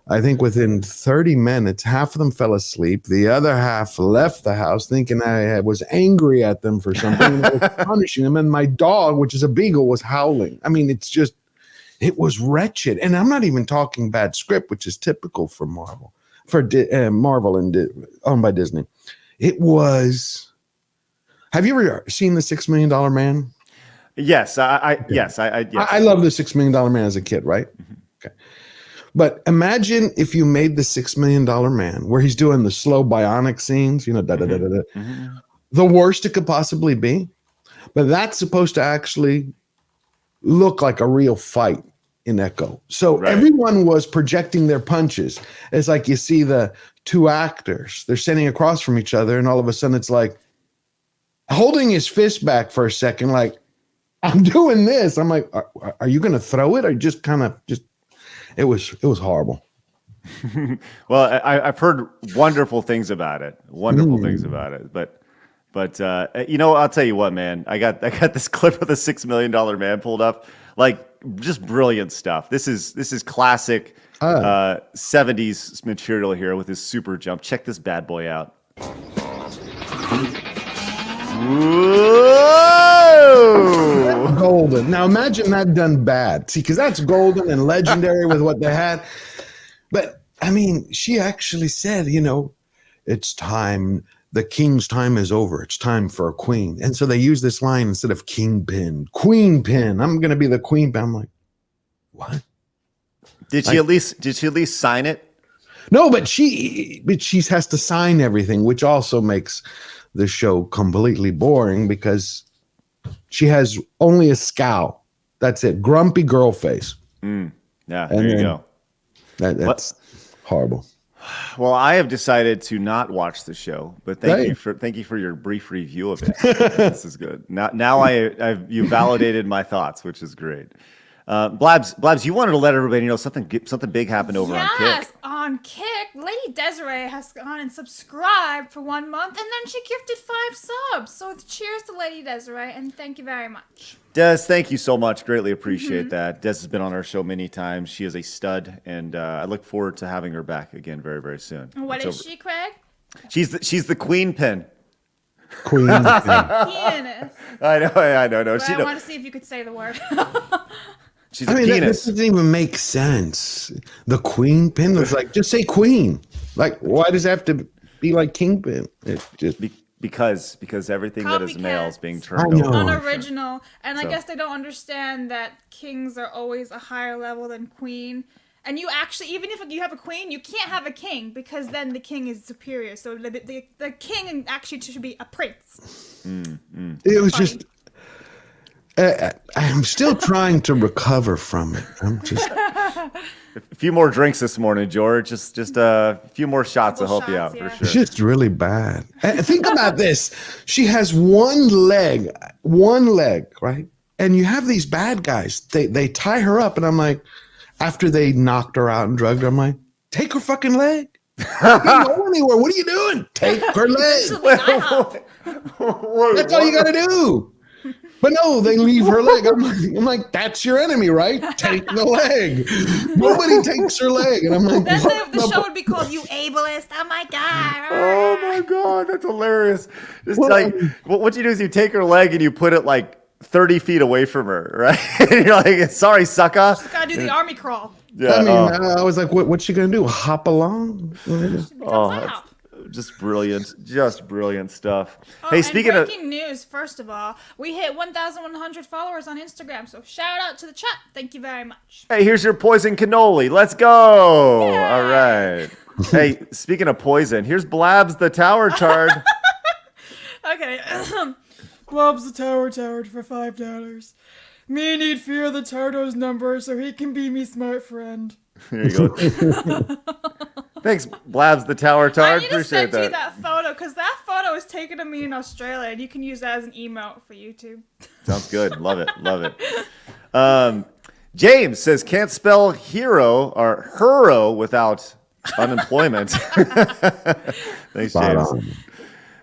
I think within 30 minutes, half of them fell asleep. The other half left the house thinking I was angry at them for something. And I was punishing them. And my dog, which is a beagle, was howling. I mean, it was wretched. And I'm not even talking bad script, which is typical for Marvel, Marvel and owned by Disney. It was. Have you ever seen The $6 Million Man? Yes. Yes. I love The $6 Million Man as a kid, right? Mm-hmm. Okay. But imagine if you made The $6 Million Man, where he's doing the slow bionic scenes, the worst it could possibly be. But that's supposed to actually look like a real fight in Echo. So everyone was projecting their punches. It's like you see the two actors, they're standing across from each other, and all of a sudden it's like holding his fist back for a second, like, I'm doing this. I'm like, are you going to throw it, or just kind of just. It was horrible. Well, I've heard wonderful things about it. Things about it. But I'll tell you what, man. I got this clip of the $6 Million Man pulled up. Like, just brilliant stuff. This is classic 70s material here with his super jump. Check this bad boy out. Whoa! Golden. Now imagine that done bad. See, because that's golden and legendary with what they had. But I mean, she actually said, it's time. The king's time is over. It's time for a queen. And so they use this line instead of kingpin, queen pin. I'm going to be the queen pin. I'm like, what? Did she at least sign it? No, but she has to sign everything, which also makes the show completely boring because she has only a scowl. That's it. Grumpy girl face. Yeah, there you go. That's horrible. Well, I have decided to not watch the show, but thank you for your brief review of it. This is good. Now you validated my thoughts, which is great. Blabs, you wanted to let everybody know something big happened over on Kick. Yes, on Kick, Lady Desiree has gone and subscribed for 1 month, and then she gifted 5 subs. So cheers to Lady Desiree, and thank you very much. Des, thank you so much. Greatly appreciate that. Des has been on our show many times. She is a stud, and I look forward to having her back again very, very soon. And what is she, Craig? She's the queen pin. Queen pin. Pianist. I know. But I want to see if you could say the word. She's a penis. That doesn't even make sense. The queen pin was like, just say queen. Like, why does it have to be like kingpin? It just because everything that is male is being turned over. Unoriginal. And I guess they don't understand that kings are always a higher level than queen. And you actually, even if you have a queen, you can't have a king because then the king is superior. So the king actually should be a prince. It was just... I'm still trying to recover from it. I'm just. A few more drinks this morning, George. Just a few more shots will help you out for It's sure. just really bad. Think about this. She has one leg, right? And you have these bad guys. They tie her up, and I'm like, after they knocked her out and drugged her, I'm like, take her fucking leg. You can't go anywhere. What are you doing? Take her leg. That's all you got to do. But no, they leave her leg. I'm like, that's your enemy, right? Take the leg. Nobody takes her leg. And I'm like, Then the show would be called You Ableist. Oh my God. Oh my God, that's hilarious. Just like, what you do is you take her leg and you put it like 30 feet away from her, right? And you're like, sorry, sucker. She's got to do the army crawl. Yeah, I mean, I was like, what's she going to do? Hop along? Just brilliant stuff. Oh, Hey, and speaking of breaking news, first of all, we hit 1,100 followers on Instagram, so shout out to the chat. Thank you very much. Hey, here's your poison cannoli. Let's go. Yay. All right. Hey, speaking of poison, here's Blabs the Tower Tard. Okay. Blabs the Tower Tard for $5. Me need fear the Tardo's number so he can be me smart friend. There you go. Thanks, Blabs the Tower Tard. I need to Appreciate send you that photo, because that photo was taken of me in Australia, and you can use that as an emote for YouTube. Sounds good. Love it. James says can't spell hero or hero without unemployment. Thanks, James.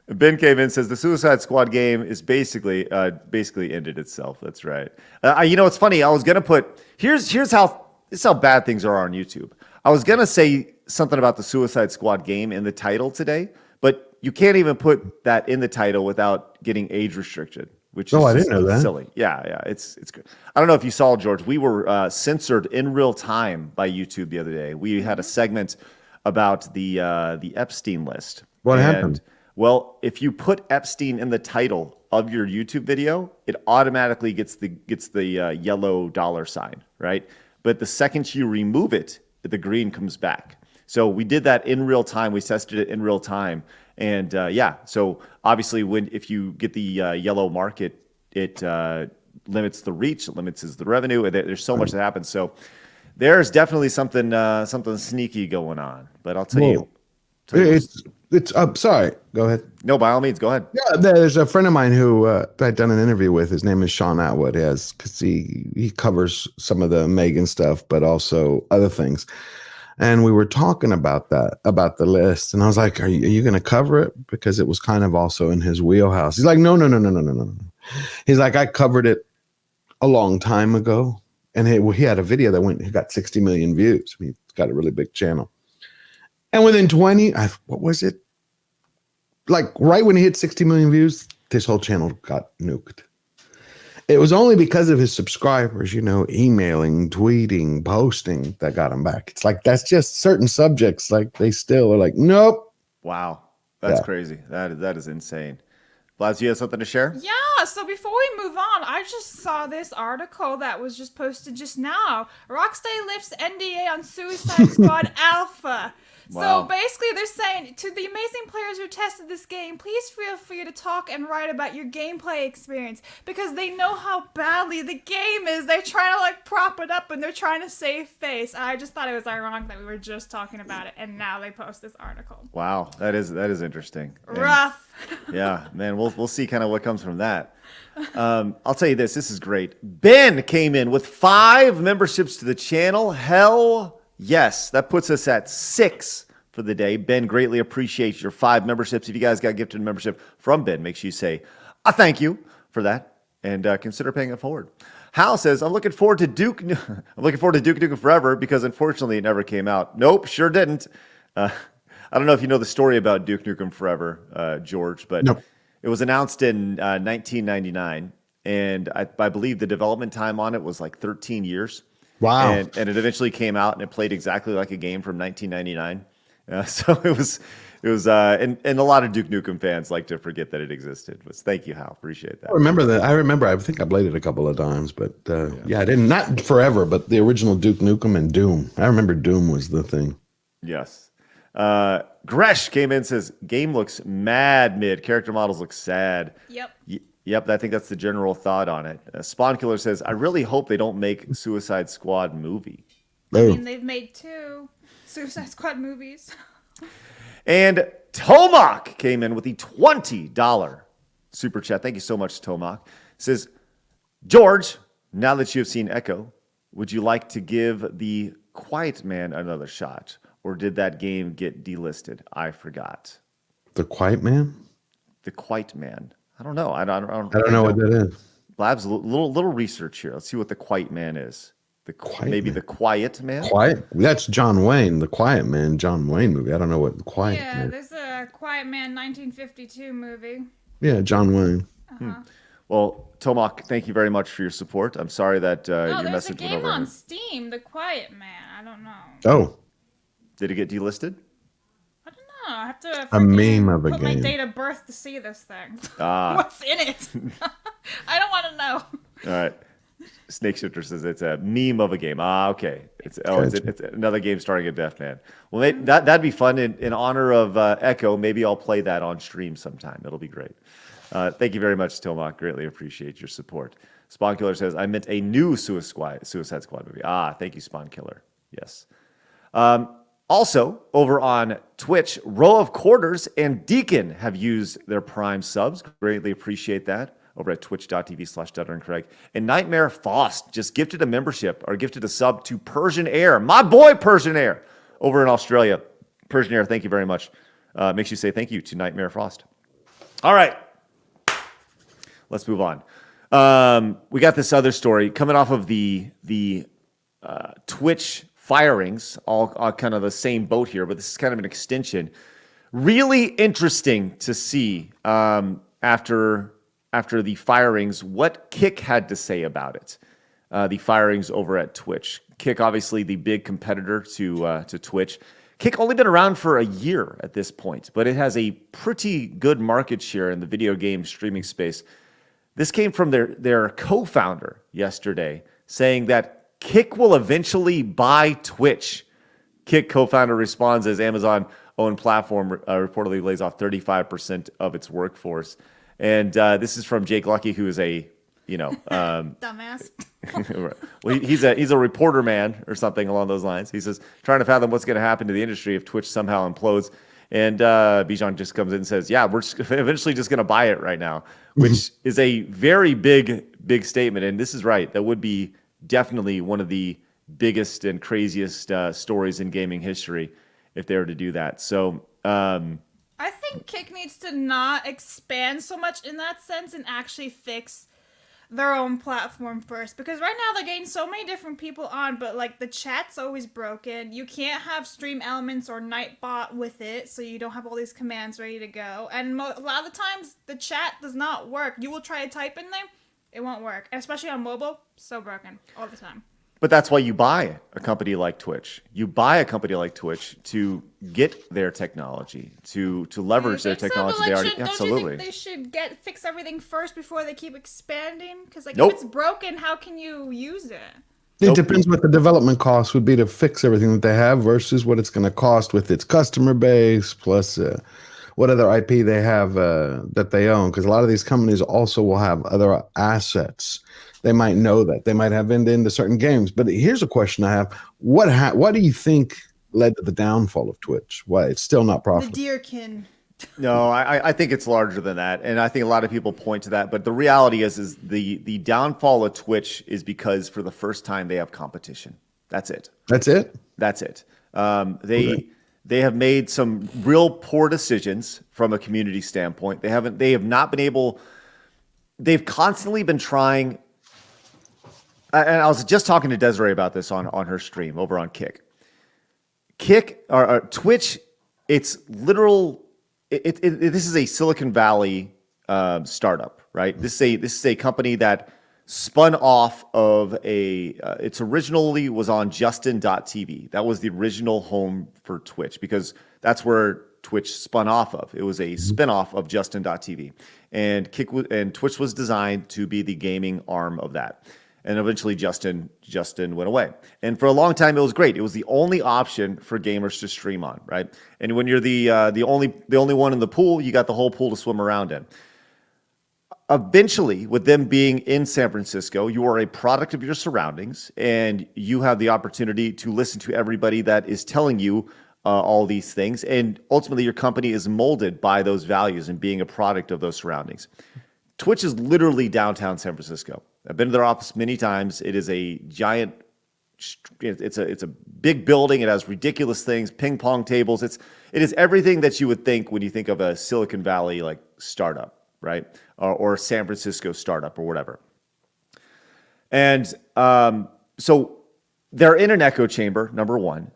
Ben came in and says the Suicide Squad game is basically ended itself. That's right. It's funny. I was gonna put this is how bad things are on YouTube. I was gonna say something about the Suicide Squad game in the title today, but you can't even put that in the title without getting age restricted, which is I didn't know that. Silly. Yeah, it's good. I don't know if you saw, George. We were censored in real time by YouTube the other day. We had a segment about the Epstein list. What happened? Well, if you put Epstein in the title of your YouTube video, it automatically gets the yellow dollar sign, right? But the second you remove it, the green comes back. So we did that in real time. We tested it in real time, and so obviously if you get the yellow mark, it limits the reach, it limits the revenue. There's so much that happens. So there's definitely something sneaky going on. But I'll tell you. It's sorry. Go ahead. No, by all means, go ahead. Yeah, there's a friend of mine who I'd done an interview with. His name is Sean Atwood. Because he covers some of the Megan stuff, but also other things. And we were talking about the list. And I was like, are you going to cover it? Because it was kind of also in his wheelhouse. He's like, no. He's like, I covered it a long time ago. And he had a video he got 60 million views. I mean, he's got a really big channel. And within 20, what was it? Like right when he hit 60 million views, this whole channel got nuked. It was only because of his subscribers, emailing, tweeting, posting that got him back. It's like, that's just certain subjects. Like they still are like, nope. Wow. That's crazy. That is insane. Blaz, you have something to share? Yeah, so before we move on, I just saw this article that was just posted just now. Rocksteady lifts NDA on Suicide Squad Alpha. Wow. So basically they're saying, to the amazing players who tested this game, please feel free to talk and write about your gameplay experience, because they know how badly the game is. They're trying to prop it up and they're trying to save face. I just thought it was ironic that we were just talking about it and now they post this article. Wow, that is interesting. Rough. Yeah, man, we'll see kind of what comes from that. I'll tell you this is great. Ben came in with 5 memberships to the channel. Hell yes, that puts us at 6 for the day. Ben, greatly appreciate your 5 memberships. If you guys got gifted a membership from Ben, make sure you say a thank you for that and consider paying it forward. Hal says, I'm looking forward to Duke Nukem Forever because unfortunately it never came out. Nope, sure didn't. I don't know if you know the story about Duke Nukem Forever, George, but Nope. It was announced in 1999, and I believe the development time on it was like 13 years. Wow. And it eventually came out, and it played exactly like a game from 1999. So it was, and a lot of Duke Nukem fans like to forget that it existed. But thank you, Hal. Appreciate that. I remember. I think I played it a couple of times, but I didn't. Not forever, but the original Duke Nukem and Doom. I remember Doom was the thing. Yes. Gresh came in and says, game looks mad mid. Character models look sad. Yep. Yep, I think that's the general thought on it. Spawn Killer says, I really hope they don't make Suicide Squad movie. I mean, they've made 2 Suicide Squad movies. And Tomac came in with the $20 super chat. Thank you so much, Tomac. Says, George, now that you have seen Echo, would you like to give the Quiet Man another shot? Or did that game get delisted? I forgot. The Quiet Man? The Quiet Man. I don't know. I don't know what that is. Labs, little research here. Let's see what the Quiet Man is. The Quiet Man. Quiet. That's John Wayne. The Quiet Man. John Wayne movie. I don't know what the Quiet. Yeah, Man. there's a Quiet Man 1952 movie. Yeah, John Wayne. Well, Tomac, thank you very much for your support. I'm sorry that your there's a message went game over. on Steam, The Quiet Man. I don't know. Oh, Did it get delisted? I don't know. I have to a meme of a put game. my date of birth to see this thing. What's in it? I don't want to know. All right. Snake Shifter says it's a meme of a game. Okay. It's another game starring a deaf man. Well, that'd be fun. In honor of Echo, maybe I'll play that on stream sometime. It'll be great. Thank you very much, Tomac. Greatly appreciate your support. Spawn Killer says, I meant a new Suicide Squad movie. Thank you, Spawn Killer. Yes. Also, over on Twitch, Row of Quarters and Deacon have used their Prime subs. Greatly appreciate that. Over at twitch.tv/DutterandCraig. And Nightmare Faust just gifted a membership or gifted a sub to Persian Air. My boy, Persian Air, over in Australia. Persian Air, thank you very much. Makes you say thank you to Nightmare Frost. All right. Let's move on. We got this other story coming off of the Twitch firings, all kind of the same boat here, but this is kind of an extension. Really interesting to see after the firings, what Kick had to say about it. The firings over at Twitch. Kick, obviously the big competitor to Twitch. Kick only been around for a year at this point, but it has a pretty good market share in the video game streaming space. This came from their co-founder yesterday, saying that Kick will eventually buy Twitch. Kick co-founder responds as Amazon-owned platform reportedly lays off 35% of its workforce. And this is from Jake Lucky, who is a, dumbass. well, he's a reporter man or something along those lines. He says, trying to fathom what's going to happen to the industry if Twitch somehow implodes. And Bijan just comes in and says, yeah, we're eventually just going to buy it right now, which is a very big statement. And this is right. That would be definitely one of the biggest and craziest stories in gaming history if they were to do that. So I think Kick needs to not expand so much in that sense and actually fix their own platform first, because right now they're getting so many different people on, but like the chat's always broken. You can't have stream elements or Nightbot with it, so you don't have all these commands ready to go. And a lot of the times the chat does not work. You will try to type in there, it won't work, and especially on mobile, so broken all the time. But that's why you buy a company like Twitch. You buy a company like Twitch to get their technology, to leverage their technology. So, don't absolutely. You think they should fix everything first before they keep expanding? Because Nope. if it's broken, how can you use it? It depends what the development cost would be to fix everything that they have versus what it's going to cost with its customer base, plus what other IP they have that they own. Because a lot of these companies also will have other assets. They might know that. They might have into certain games. But here's a question I have. What do you think led to the downfall of Twitch? Why it's still not profitable? The deerkin. No, I think it's larger than that. And I think a lot of people point to that. But the reality is the downfall of Twitch is because for the first time they have competition. That's it. That's it? That's it. They have made some real poor decisions from a community standpoint. They have not been able. They've constantly been trying. And I was just talking to Desiree about this on her stream over on Kick. Twitch, it's literal. This is a Silicon Valley startup, right? This is a company that spun off of its originally was on Justin.tv. That was the original home for Twitch because that's where Twitch spun off of. It was a spinoff of Justin.tv, and Twitch was designed to be the gaming arm of that. And eventually Justin went away. And for a long time, it was great. It was the only option for gamers to stream on, right? And when you're the only one in the pool, you got the whole pool to swim around in. eventually, with them being in San Francisco, you are a product of your surroundings, and you have the opportunity to listen to everybody that is telling you all these things. And ultimately, your company is molded by those values and being a product of those surroundings. Twitch is literally downtown San Francisco. I've been to their office many times. It is a giant, it's a big building. It has ridiculous things, ping pong tables. It is everything that you would think when you think of a Silicon Valley like startup, right? Or San Francisco startup or whatever. And so they're in an echo chamber, number one.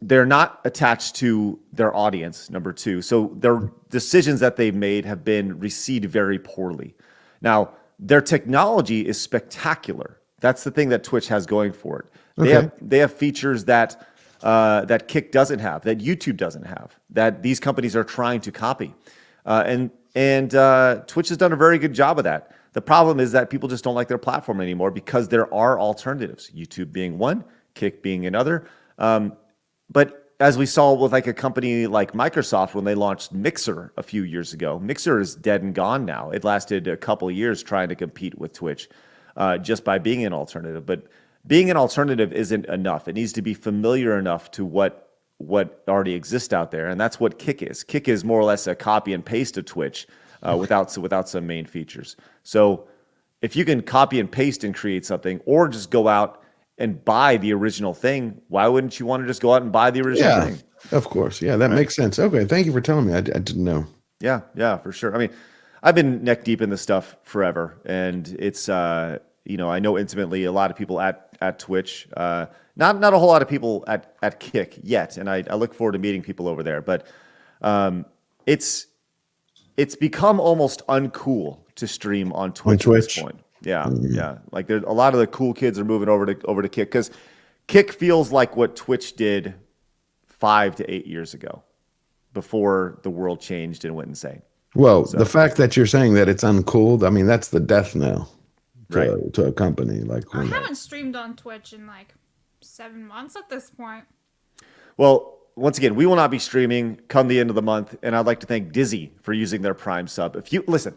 They're not attached to their audience, number two. So their decisions that they've made have been received very poorly. Now, their technology is spectacular. That's the thing that Twitch has going for it. They have features that that Kick doesn't have, that YouTube doesn't have, that these companies are trying to copy. And Twitch has done a very good job of that. The problem is that people just don't like their platform anymore because there are alternatives, YouTube being one, Kick being another. But as we saw with like a company like Microsoft when they launched Mixer a few years ago, Mixer is dead and gone now. It lasted a couple of years trying to compete with Twitch just by being an alternative. But being an alternative isn't enough. It needs to be familiar enough to what already exists out there, and that's what Kick is. Kick is more or less a copy and paste of Twitch without some main features. So if you can copy and paste and create something, or just go out and buy the original thing, why wouldn't you want to just go out and buy the original thing? Of course. Yeah, that makes sense. Okay, thank you for telling me. I didn't know. Yeah, for sure. I mean, I've been neck deep in this stuff forever, and it's I know intimately a lot of people at Twitch. Not a whole lot of people at Kick yet, and I look forward to meeting people over there. But it's become almost uncool to stream on Twitch at this point. Yeah. Like a lot of the cool kids are moving over to Kick because Kick feels like what Twitch did 5 to 8 years ago, before the world changed and went insane. Well, the fact that you're saying that it's uncool, I mean, that's the death knell to a company like. I haven't streamed on Twitch in like 7 months at this point. Well, once again, we will not be streaming come the end of the month, and I'd like to thank Dizzy for using their Prime sub. If you listen,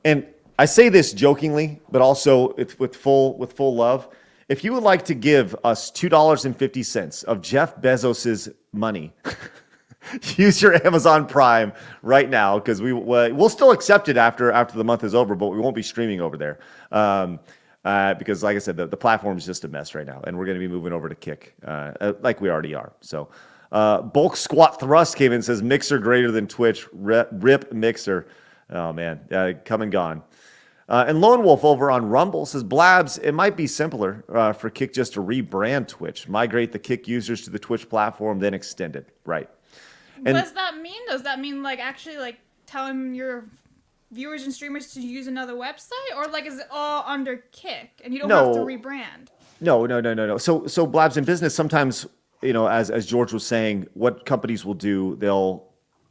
and I say this jokingly, but also it's with full love. If you would like to give us $2.50 of Jeff Bezos's money, use your Amazon Prime right now, because we'll still accept it after the month is over, but we won't be streaming over there. Because like I said, the platform is just a mess right now, and we're going to be moving over to Kick, like we already are. So, Bulk Squat Thrust came in and says, Mixer greater than Twitch, rip Mixer. Oh man, come and gone. And Lone Wolf over on Rumble says, Blabs, it might be simpler for Kick just to rebrand Twitch, migrate the Kick users to the Twitch platform, then extend it. Right. And what does that mean? Does that mean like actually like telling your viewers and streamers to use another website, or like is it all under Kick and you don't have to rebrand? No. So Blabs, in business, sometimes, as George was saying, what companies will do,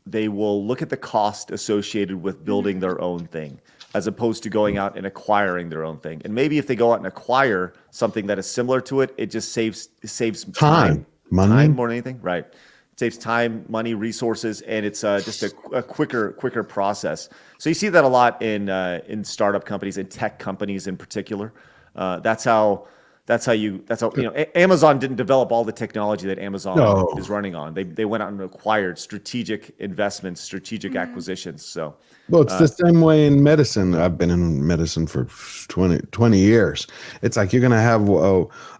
they will look at the cost associated with building their own thing, as opposed to going out and acquiring their own thing. And maybe if they go out and acquire something that is similar to it, it just saves time, money more than anything. Right. It saves time, money, resources, and it's just a quicker process. So you see that a lot in startup companies and tech companies in particular. That's how Amazon didn't develop all the technology that Amazon is running on. They went out and acquired strategic investments, strategic acquisitions. So, well, it's the same way in medicine. I've been in medicine for 20 years. It's like you're going to have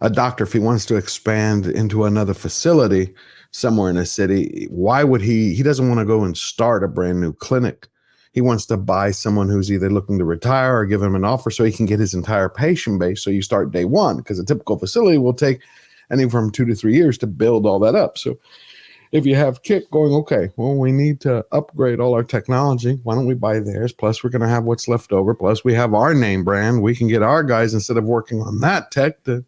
a doctor, if he wants to expand into another facility somewhere in a city, why would he doesn't want to go and start a brand new clinic. He wants to buy someone who's either looking to retire or give him an offer so he can get his entire patient base. So you start day one, because a typical facility will take anywhere from 2 to 3 years to build all that up. So if you have Kick going, okay, well, we need to upgrade all our technology. Why don't we buy theirs? Plus, we're going to have what's left over. Plus, we have our name brand. We can get our guys, instead of working on that tech, to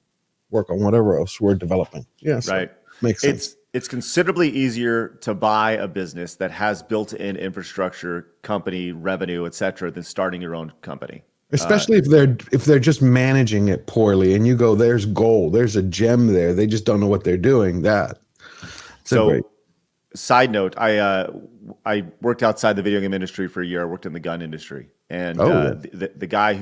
work on whatever else we're developing. Yes, right. Makes sense. It's considerably easier to buy a business that has built-in infrastructure, company, revenue, et cetera, than starting your own company. Especially if they're just managing it poorly, and you go, there's gold, there's a gem there. They just don't know what they're doing. Great. Side note, I worked outside the video game industry for a year. I worked in the gun industry, and the guy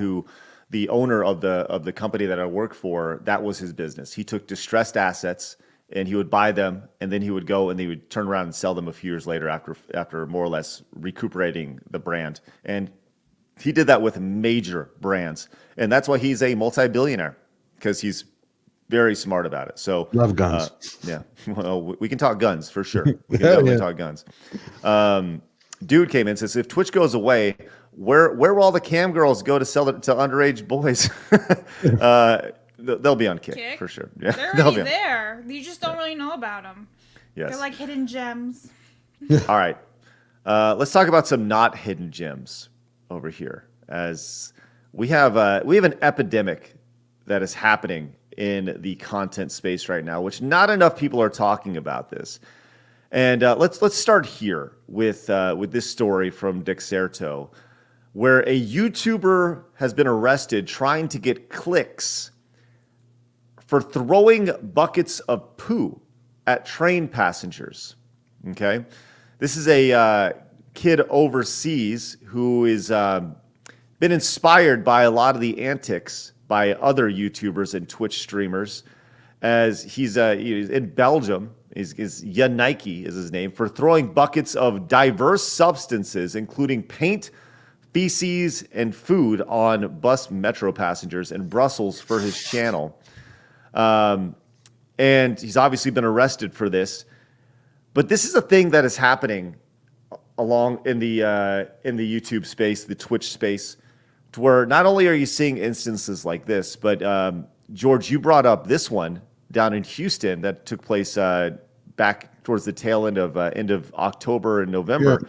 the owner of the company that I work for, that was his business. He took distressed assets and he would buy them, and then he would go and he would turn around and sell them a few years later after more or less recuperating the brand. And he did that with major brands, and that's why he's a multi-billionaire, because he's very smart about it. So love guns. Yeah, well, we can talk guns for sure. We can definitely talk guns. Dude came in and says, if Twitch goes away, where will all the cam girls go to sell it to underage boys? They'll be on Kick for sure. Yeah, they're already there. You just don't really know about them. Yes, they're like hidden gems. All right, let's talk about some not hidden gems over here. As we have an epidemic that is happening in the content space right now, which not enough people are talking about this. And let's start here with this story from Dexerto, where a YouTuber has been arrested trying to get clicks for throwing buckets of poo at train passengers. Okay, this is a kid overseas who is been inspired by a lot of the antics by other YouTubers and Twitch streamers, as he's in Belgium. Is Nike is his name, for throwing buckets of diverse substances, including paint, feces, and food, on bus metro passengers in Brussels for his channel. And he's obviously been arrested for this. But this is a thing that is happening along in the YouTube space, the Twitch space, to where not only are you seeing instances like this, but George, you brought up this one down in Houston that took place back towards the tail end of October and November,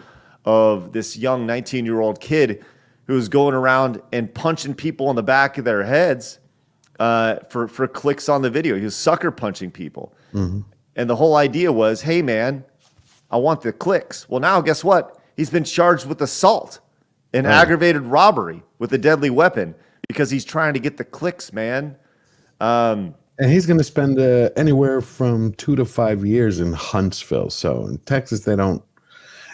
of this young 19-year-old kid who was going around and punching people in the back of their heads for clicks on the video. He was sucker punching people. Mm-hmm. And the whole idea was, hey, man, I want the clicks. Well, now guess what? He's been charged with assault and aggravated robbery with a deadly weapon because he's trying to get the clicks, man. And he's going to spend anywhere from 2 to 5 years in Huntsville. So in Texas, they don't.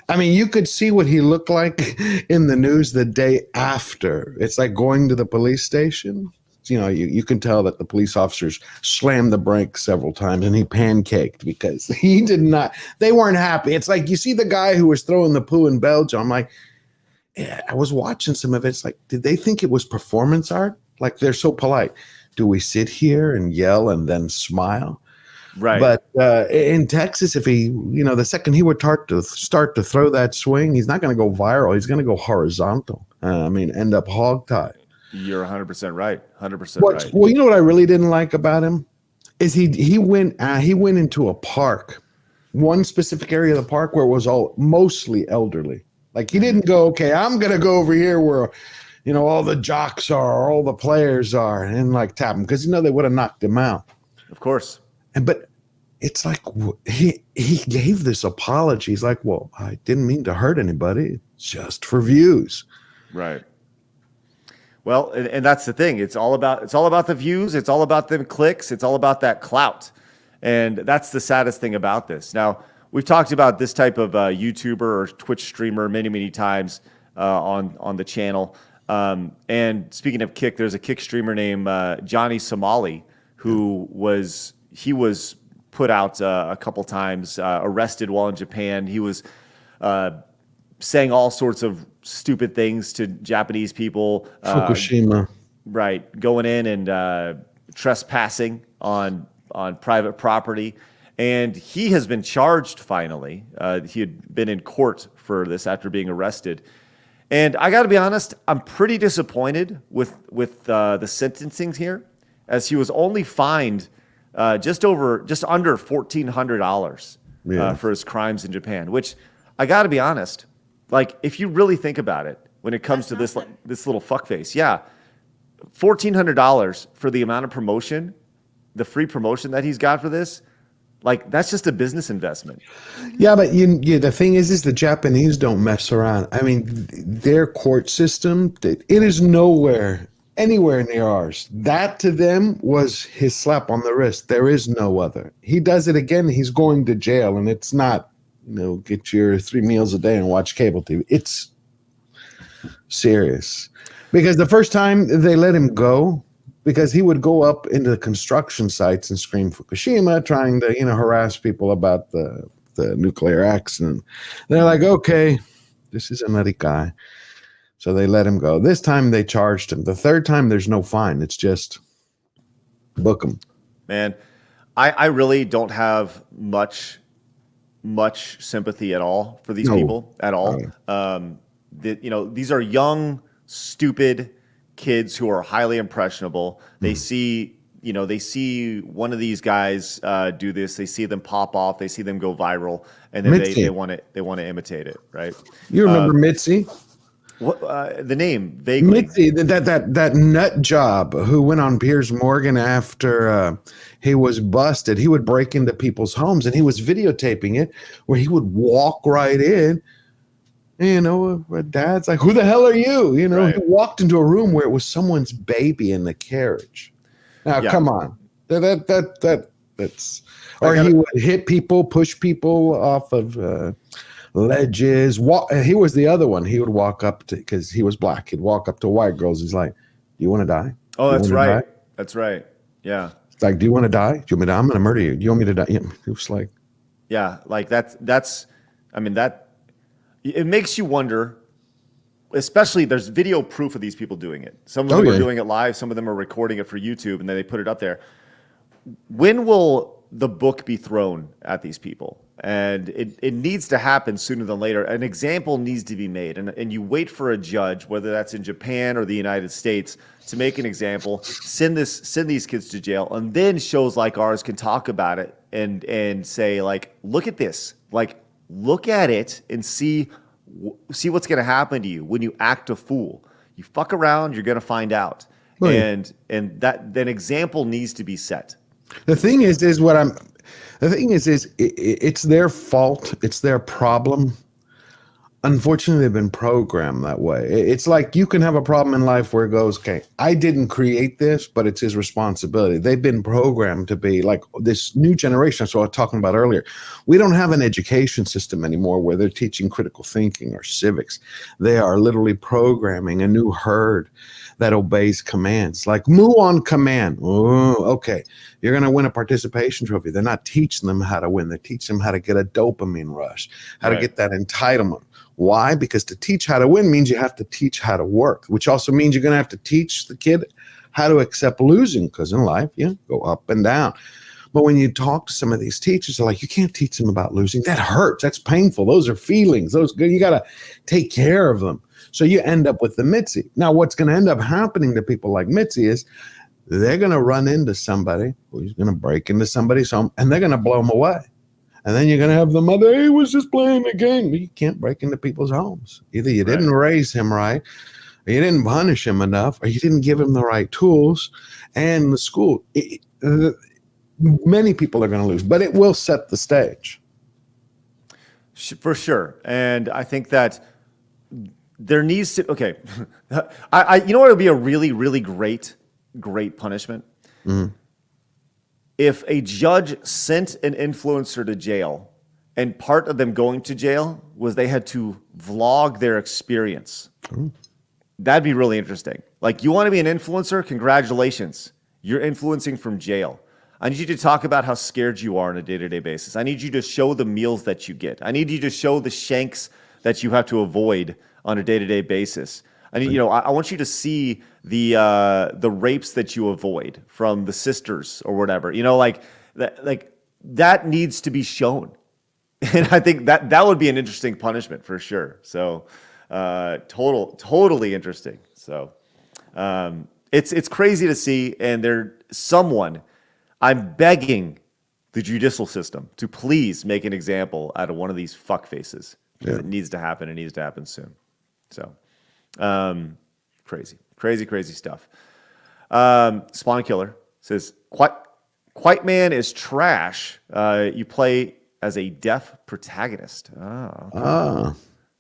I mean, you could see what he looked like in the news the day after. It's like going to the police station. You know, you can tell that the police officers slammed the brakes several times, and he pancaked because he did not. They weren't happy. It's like you see the guy who was throwing the poo in Belgium. I'm like, yeah, I was watching some of it. It's like, did they think it was performance art? Like, they're so polite. Do we sit here and yell and then smile? Right. But in Texas, if he, the second he would start to throw that swing, he's not going to go viral. He's going to go horizontal. End up hogtied. You're 100% right. 100% right. Well, you know what I really didn't like about him is he went into a park, one specific area of the park where it was all mostly elderly. Like, he didn't go, okay, I'm going to go over here where, all the jocks are, all the players are, and like tap him, because they would have knocked him out. Of course. But it's like he gave this apology. He's like, well, I didn't mean to hurt anybody, just for views. Right. Well, and that's the thing. It's all about the views. It's all about them clicks. It's all about that clout. And that's the saddest thing about this. Now, we've talked about this type of YouTuber or Twitch streamer many, many times on the channel. And speaking of Kick, there's a Kick streamer named Johnny Somali who was put out a couple times, arrested while in Japan. He was saying all sorts of stupid things to Japanese people. Fukushima. Right. Going in and trespassing on private property. And he has been charged finally. He had been in court for this after being arrested. And I got to be honest, I'm pretty disappointed with the sentencing here, as he was only fined just under $1,400 for his crimes in Japan. Which, I got to be honest, like, if you really think about it, when it comes to this little fuckface, $1,400 for the amount of promotion, the free promotion that he's got for this. Like, that's just a business investment. Yeah, but the thing is the Japanese don't mess around. I mean, their court system, it is anywhere near ours. That to them was his slap on the wrist. There is no other. He does it again, he's going to jail, and it's not get your 3 meals a day and watch cable TV. It's serious. Because the first time they let him go, because he would go up into the construction sites and scream Fukushima, trying to, harass people about the nuclear accident. They're like, okay, this is a nutty guy. So they let him go. This time they charged him. The third time, there's no fine. It's just book him. Man, I really don't have much sympathy at all for these people at all. These are young, stupid kids who are highly impressionable. They see one of these guys do this. They see them pop off. They see them go viral, and then they want to imitate it, right? You remember Mitzi? What the name vaguely? Mitzi, that nut job who went on Piers Morgan after he was busted. He would break into people's homes and he was videotaping it, where he would walk right in. Dad's like, "Who the hell are you?" Right. He walked into a room where it was someone's baby in the carriage. Now, come on, that's. Or he would hit people, push people off of ledges. He was the other one. He would walk up to, because he was black. He'd walk up to white girls. He's like, "Do you want to die?" Oh, that's right. Die? That's right. Yeah. It's like, "Do you want to die? Do you want me to die? I'm going to murder you. Do you want me to die?" It was like, yeah, like that's. I mean that. It makes you wonder, especially there's video proof of these people doing it. Some of them are doing it live. Some of them are recording it for YouTube, and then they put it up there. When will the book be thrown at these people? And it needs to happen sooner than later. An example needs to be made. And you wait for a judge, whether that's in Japan or the United States, to make an example, send these kids to jail, and then shows like ours can talk about it and say, like, look at this. Like, look at it and see what's going to happen to you when you act a fool. You fuck around, you're going to find out. Right. And that example needs to be set. The thing is it's their fault. It's their problem. Unfortunately, they've been programmed that way. It's like you can have a problem in life where it goes, okay, I didn't create this, but it's his responsibility. They've been programmed to be like this new generation. That's what I was talking about earlier. We don't have an education system anymore where they're teaching critical thinking or civics. They are literally programming a new herd that obeys commands, like moo on command. Oh, okay, you're going to win a participation trophy. They're not teaching them how to win. They're teaching them how to get a dopamine rush, how to get that entitlement. Why? Because to teach how to win means you have to teach how to work, which also means you're going to have to teach the kid how to accept losing, because in life, you go up and down. But when you talk to some of these teachers, they're like, you can't teach them about losing. That hurts. That's painful. Those are feelings. You got to take care of them. So you end up with the Mitzi. Now, what's going to end up happening to people like Mitzi is they're going to run into somebody who's going to break into somebody's home, and they're going to blow them away. And then you're going to have the mother, he was just playing a game. You can't break into people's homes. Either you didn't raise him right, or you didn't punish him enough, or you didn't give him the right tools. And the school, many people are going to lose, but it will set the stage. For sure. And I think that there needs to, okay. You know what would be a really, really great punishment? Mm-hmm. If a judge sent an influencer to jail, and part of them going to jail was they had to vlog their experience. Ooh. That'd be really interesting. Like, you want to be an influencer? Congratulations. You're influencing from jail. I need you to talk about how scared you are on a day-to-day basis. I need you to show the meals that you get. I need you to show the shanks that you have to avoid on a day-to-day basis. I need, I want you to see the rapes that you avoid from the sisters or whatever. That needs to be shown, and I think that would be an interesting punishment for sure. So, totally interesting. So, it's crazy to see, and I'm begging the judicial system to please make an example out of one of these fuck faces, because it needs to happen. It needs to happen soon. So. Crazy stuff. Spawn Killer says, Quite Man is trash. You play as a deaf protagonist.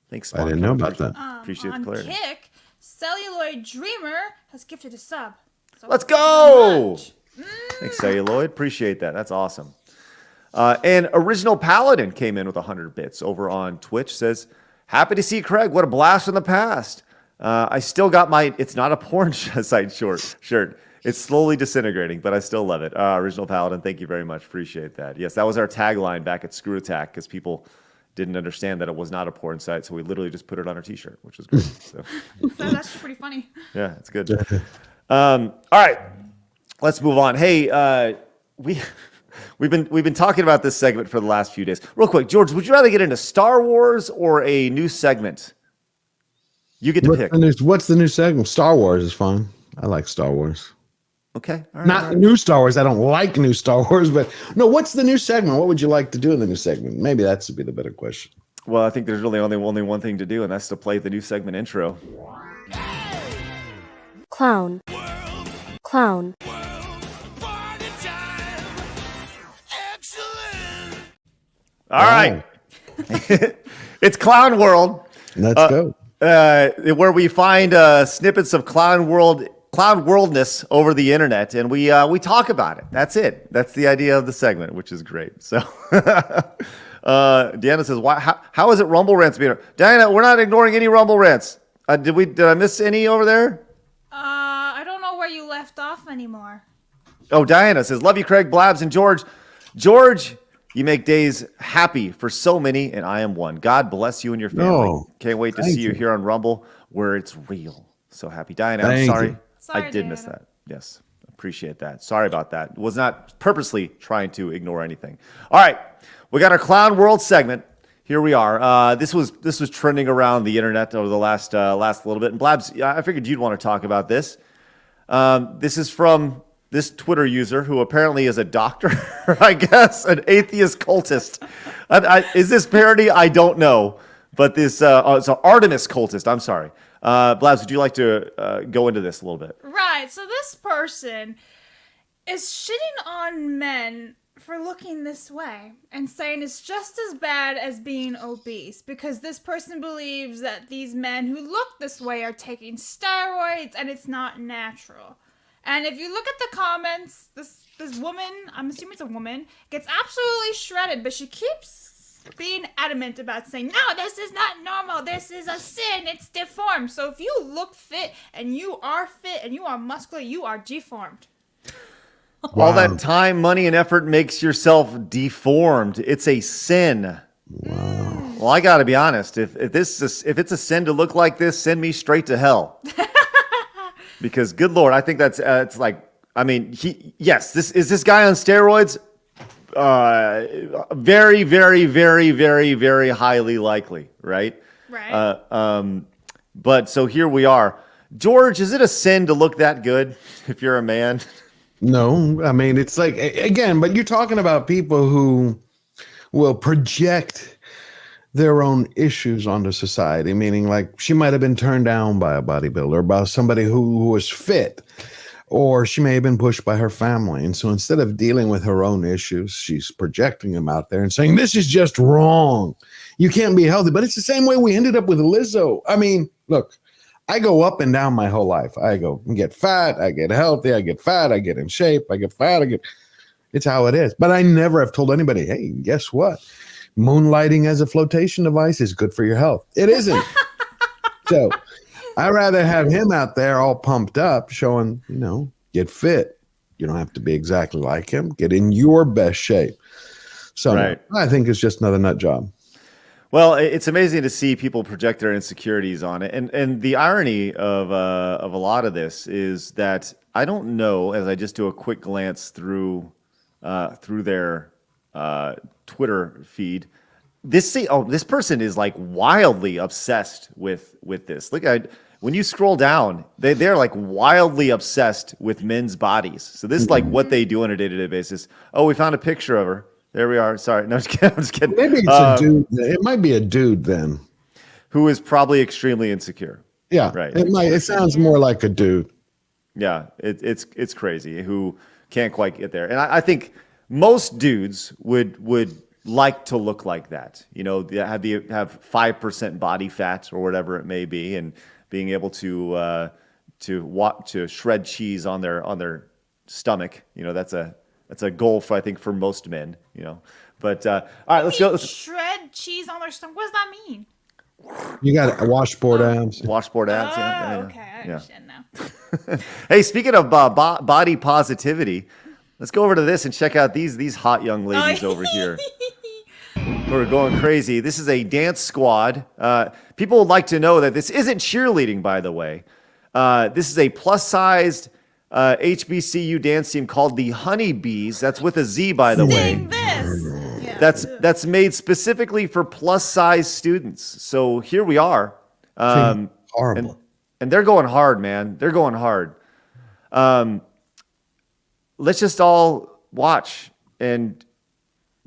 Thanks, Spawn I didn't know about that. Appreciate the clarity. On Kick, Celluloid Dreamer has gifted a sub. So let's go! Thanks, Celluloid. Appreciate that. That's awesome. And Original Paladin came in with 100 bits over on Twitch. Says, happy to see Craig. What a blast from the past. I still got my It's Not a Porn Site shirt. It's slowly disintegrating, but I still love it. Original Paladin, thank you very much. Appreciate that. Yes, that was our tagline back at Screw Attack because people didn't understand that it was not a porn site, so we literally just put it on our T-shirt, which was great. So That's actually pretty funny. yeah, it's good. All right, let's move on. Hey, we've been talking about this segment for the last few days. Real quick, George, would you rather get into Star Wars or a new segment? You get to pick. What's the new segment? Star Wars is fine. I like Star Wars. Okay. All right, Not new Star Wars. I don't like new Star Wars, but no, what's the new segment? What would you like to do in the new segment? Maybe that should be the better question. Well, I think there's really only one thing to do, and that's to play the new segment intro. Clown. Clown. All right. It's Clown World. Let's go. Where we find snippets of Clown Worldness over the internet, and we talk about it. That's it. That's the idea of the segment, which is great. So, Deanna says, how is it Rumble Rants being? Diana, we're not ignoring any Rumble Rants. Did I miss any over there? I don't know where you left off anymore. Oh, Diana says, love you, Craig, Blabs, and George. George, you make days happy for so many, and I am one. God bless you and your family. Oh, Can't wait to see you here on Rumble, where it's real. So happy. Diana, I'm Thank sorry. you. Sorry, I did miss Diana. that. Yes, appreciate that. Sorry about that. Was not purposely trying to ignore anything. All right, we got our Clown World segment. Here we are. This was trending around the internet over the last little bit. And Blabs, I figured you'd want to talk about this. This is from this Twitter user who apparently is a doctor, I guess, an atheist cultist. Is this parody? I don't know. But this, it's an Artemis cultist. I'm sorry. Blabs, would you like to go into this a little bit? Right, so this person is shitting on men for looking this way and saying it's just as bad as being obese because this person believes that these men who look this way are taking steroids and it's not natural. And if you look at the comments, this woman, I'm assuming it's a woman, gets absolutely shredded, but she keeps being adamant about saying, no, this is not normal, this is a sin, it's deformed. So if you look fit and you are muscular, you are deformed. Wow. All that time, money, and effort makes yourself deformed. It's a sin. Wow. Well, I got to be honest. If it's a sin to look like this, send me straight to hell. Because, good Lord, I think that's it's like. I mean, this guy on steroids. Very, very, very, very, very highly likely, right? Right. But so here we are. George, is it a sin to look that good if you're a man? No, I mean, it's like, again, but you're talking about people who will project their own issues onto society, meaning like she might have been turned down by a bodybuilder, by somebody who was fit, or she may have been pushed by her family. And so instead of dealing with her own issues, she's projecting them out there and saying, this is just wrong. You can't be healthy. But it's the same way we ended up with Lizzo. I mean, look, I go up and down my whole life. I get fat, I get healthy, I get fat, I get in shape, I get fat, it's how it is. But I never have told anybody, hey, guess what? Moonlighting as a flotation device is good for your health. It isn't. So I'd rather have him out there all pumped up showing, get fit. You don't have to be exactly like him. Get in your best shape. So right. I think it's just another nut job. Well, it's amazing to see people project their insecurities on it, and the irony of a lot of this is that I don't know, as I just do a quick glance through their Twitter feed, this person is like wildly obsessed with this. Look, when you scroll down, they're like wildly obsessed with men's bodies. So this is like what they do on a day-to-day basis. Oh, we found a picture of her. There we are. Sorry. No, I'm just kidding. Maybe it's a dude. It might be a dude then. Who is probably extremely insecure. Yeah. Right. It sounds more like a dude. Yeah. It's crazy. Who can't quite get there. And I think most dudes would like to look like that. Have 5% body fat or whatever it may be, and being able to shred cheese on their stomach. That's a goal for, I think, for most men, But all right, let's go. Shred cheese on their stomach. What does that mean? You got washboard abs. Washboard abs. Oh, Yeah. okay. I understand now. Hey, speaking of body positivity, let's go over to this and check out these hot young ladies over here who are going crazy. This is a dance squad. People would like to know that this isn't cheerleading, by the way. This is a plus-sized HBCU dance team called the Honeybees. That's with a Z, by the way. Sing this. Yeah. That's made specifically for plus-size students. So here we are. Horrible. And they're going hard, man. They're going hard. Let's just all watch and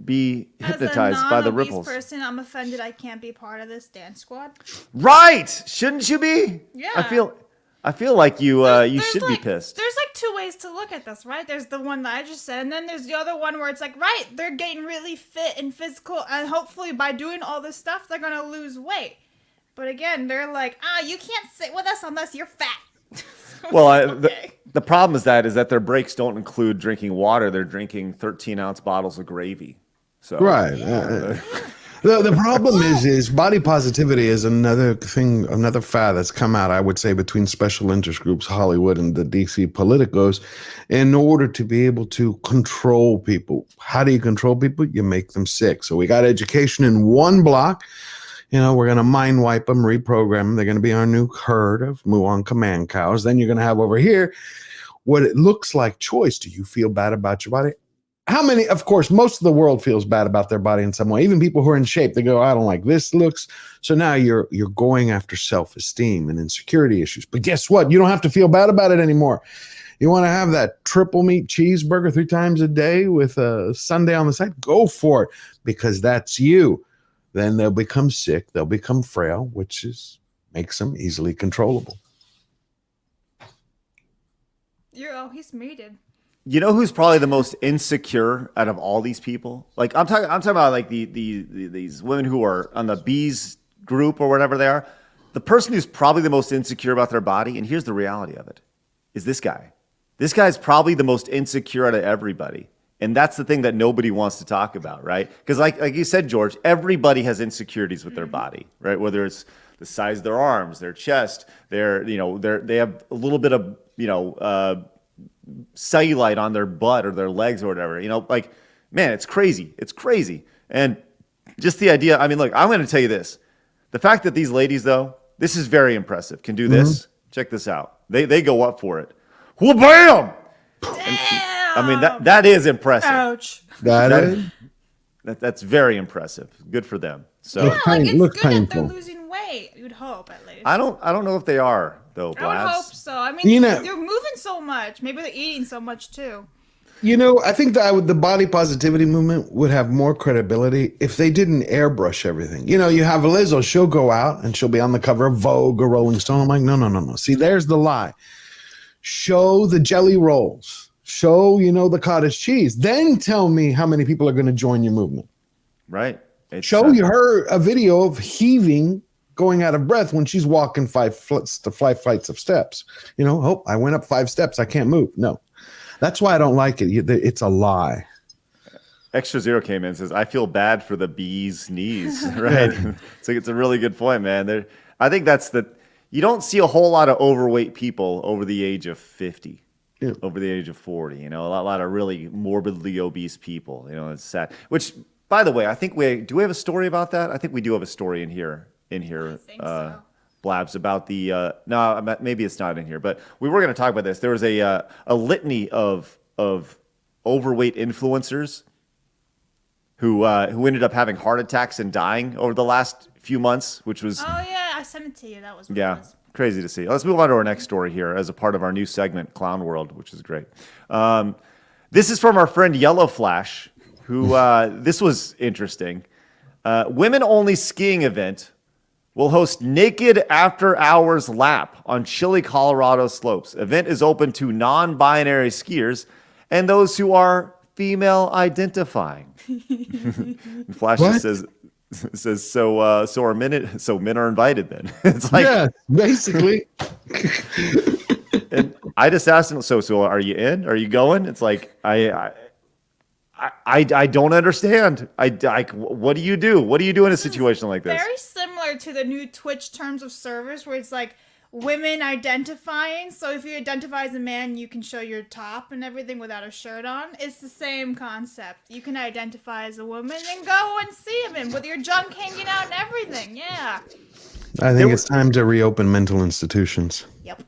be hypnotized by the ripples. As a person, I'm offended I can't be part of this dance squad. Right? Shouldn't you be? Yeah. I feel like you should be pissed. There's like two ways to look at this, right? There's the one that I just said, and then there's the other one where it's like, right, they're getting really fit and physical, and hopefully by doing all this stuff, they're gonna lose weight. But again, they're like, you can't sit with us unless you're fat. Well, Okay. the problem is that their breaks don't include drinking water. They're drinking 13-ounce bottles of gravy. So Right. The problem is body positivity is another thing, another fad that's come out, I would say, between special interest groups, Hollywood, and the DC politicos, in order to be able to control people. How do you control people? You make them sick. So we got education in one block. We're going to mind wipe them, reprogram them. They're going to be our new herd of Muon command cows. Then you're going to have over here what it looks like choice. Do you feel bad about your body? How many, of course, most of the world feels bad about their body in some way. Even people who are in shape, they go, I don't like this looks. So now you're going after self-esteem and insecurity issues. But guess what? You don't have to feel bad about it anymore. You want to have that triple meat cheeseburger 3 times a day with a sundae on the side? Go for it, because that's you. Then they'll become sick. They'll become frail, which makes them easily controllable. He's muted. You know who's probably the most insecure out of all these people? Like I'm talking about like these women who are on the bees group or whatever they are. The person who's probably the most insecure about their body, and here's the reality of it, is this guy. This guy's probably the most insecure out of everybody. And that's the thing that nobody wants to talk about, right? Because like you said, George, everybody has insecurities with their body, right? Whether it's the size of their arms, their chest, they have a little bit of, cellulite on their butt or their legs or whatever, man, it's crazy. It's crazy. And just the idea, look, I'm going to tell you this. The fact that these ladies, though, this is very impressive, can do this. Check this out. They go up for it. Whoa, bam! Damn! That is impressive. Ouch. That's very impressive. Good for them. So Yeah, like it's looks good painful. that they're losing weight. You'd hope, at least. I don't know if they are though, I would Blaz. hope so. They're moving so much. Maybe they're eating so much too. I think that the body positivity movement would have more credibility if they didn't airbrush everything. You have Lizzo, she'll go out and she'll be on the cover of Vogue or Rolling Stone. I'm like, no. See, there's the lie. Show the jelly rolls. Show, the cottage cheese. Then tell me how many people are going to join your movement. Right. Show her a video of heaving, going out of breath when she's walking 5 flights of steps. I went up 5 steps. I can't move. No. That's why I don't like it. It's a lie. Extra Zero came in and says, I feel bad for the bee's knees. Right. So it's a really good point, man. I think you don't see a whole lot of overweight people over the age of 50. Yeah. Over the age of 40, a lot of really morbidly obese people, it's sad. Which, by the way, I think do we have a story about that? I think we do have a story in here, I think so. Blabs, about the, no, maybe it's not in here, but we were going to talk about this. There was a litany of overweight influencers who ended up having heart attacks and dying over the last few months, which was... Oh, yeah, I sent it to you. That was what it was. Crazy to see. Let's move on to our next story here as a part of our new segment, Clown World, which is great. This is from our friend Yellow Flash, who this was interesting. Women-only skiing event will host naked after-hours lap on chilly Colorado slopes. Event is open to non-binary skiers and those who are female identifying. Flash just says so men are invited then. It's like, yeah, basically. And I just asked him, so are you in? Are you going? It's like I I don't understand. What do you do? What do you do in a situation like this? Very similar to the new Twitch terms of service where it's like women identifying. So if you identify as a man, you can show your top and everything without a shirt on. It's the same concept. You can identify as a woman and go and see him with your junk hanging out and everything. Yeah. I think it's time to reopen mental institutions. Yep.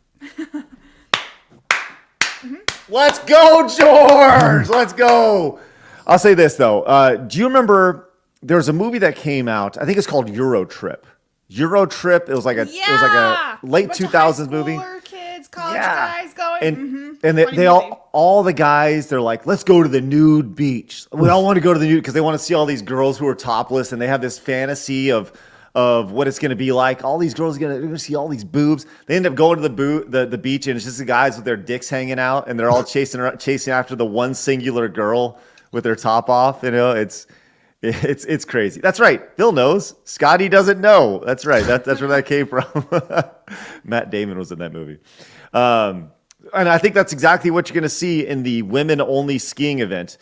Let's go, George! Let's go. I'll say this, though. Do you remember there was a movie that came out? I think it's called Euro Trip. Euro Trip. It was like a late 2000s movie. Kids, college guys going. And they all the guys, they're like, let's go to the nude beach. We all want to go to the nude because they want to see all these girls who are topless, and they have this fantasy of what it's going to be like. All these girls are going to see all these boobs. They end up going to the beach, and it's just the guys with their dicks hanging out, and they're all chasing after the one singular girl with their top off. You know, it's crazy. That's right. Bill knows. Scotty doesn't know. That's right. That's where that came from. Matt Damon was in that movie. And I think that's exactly what you're going to see in the women-only skiing event.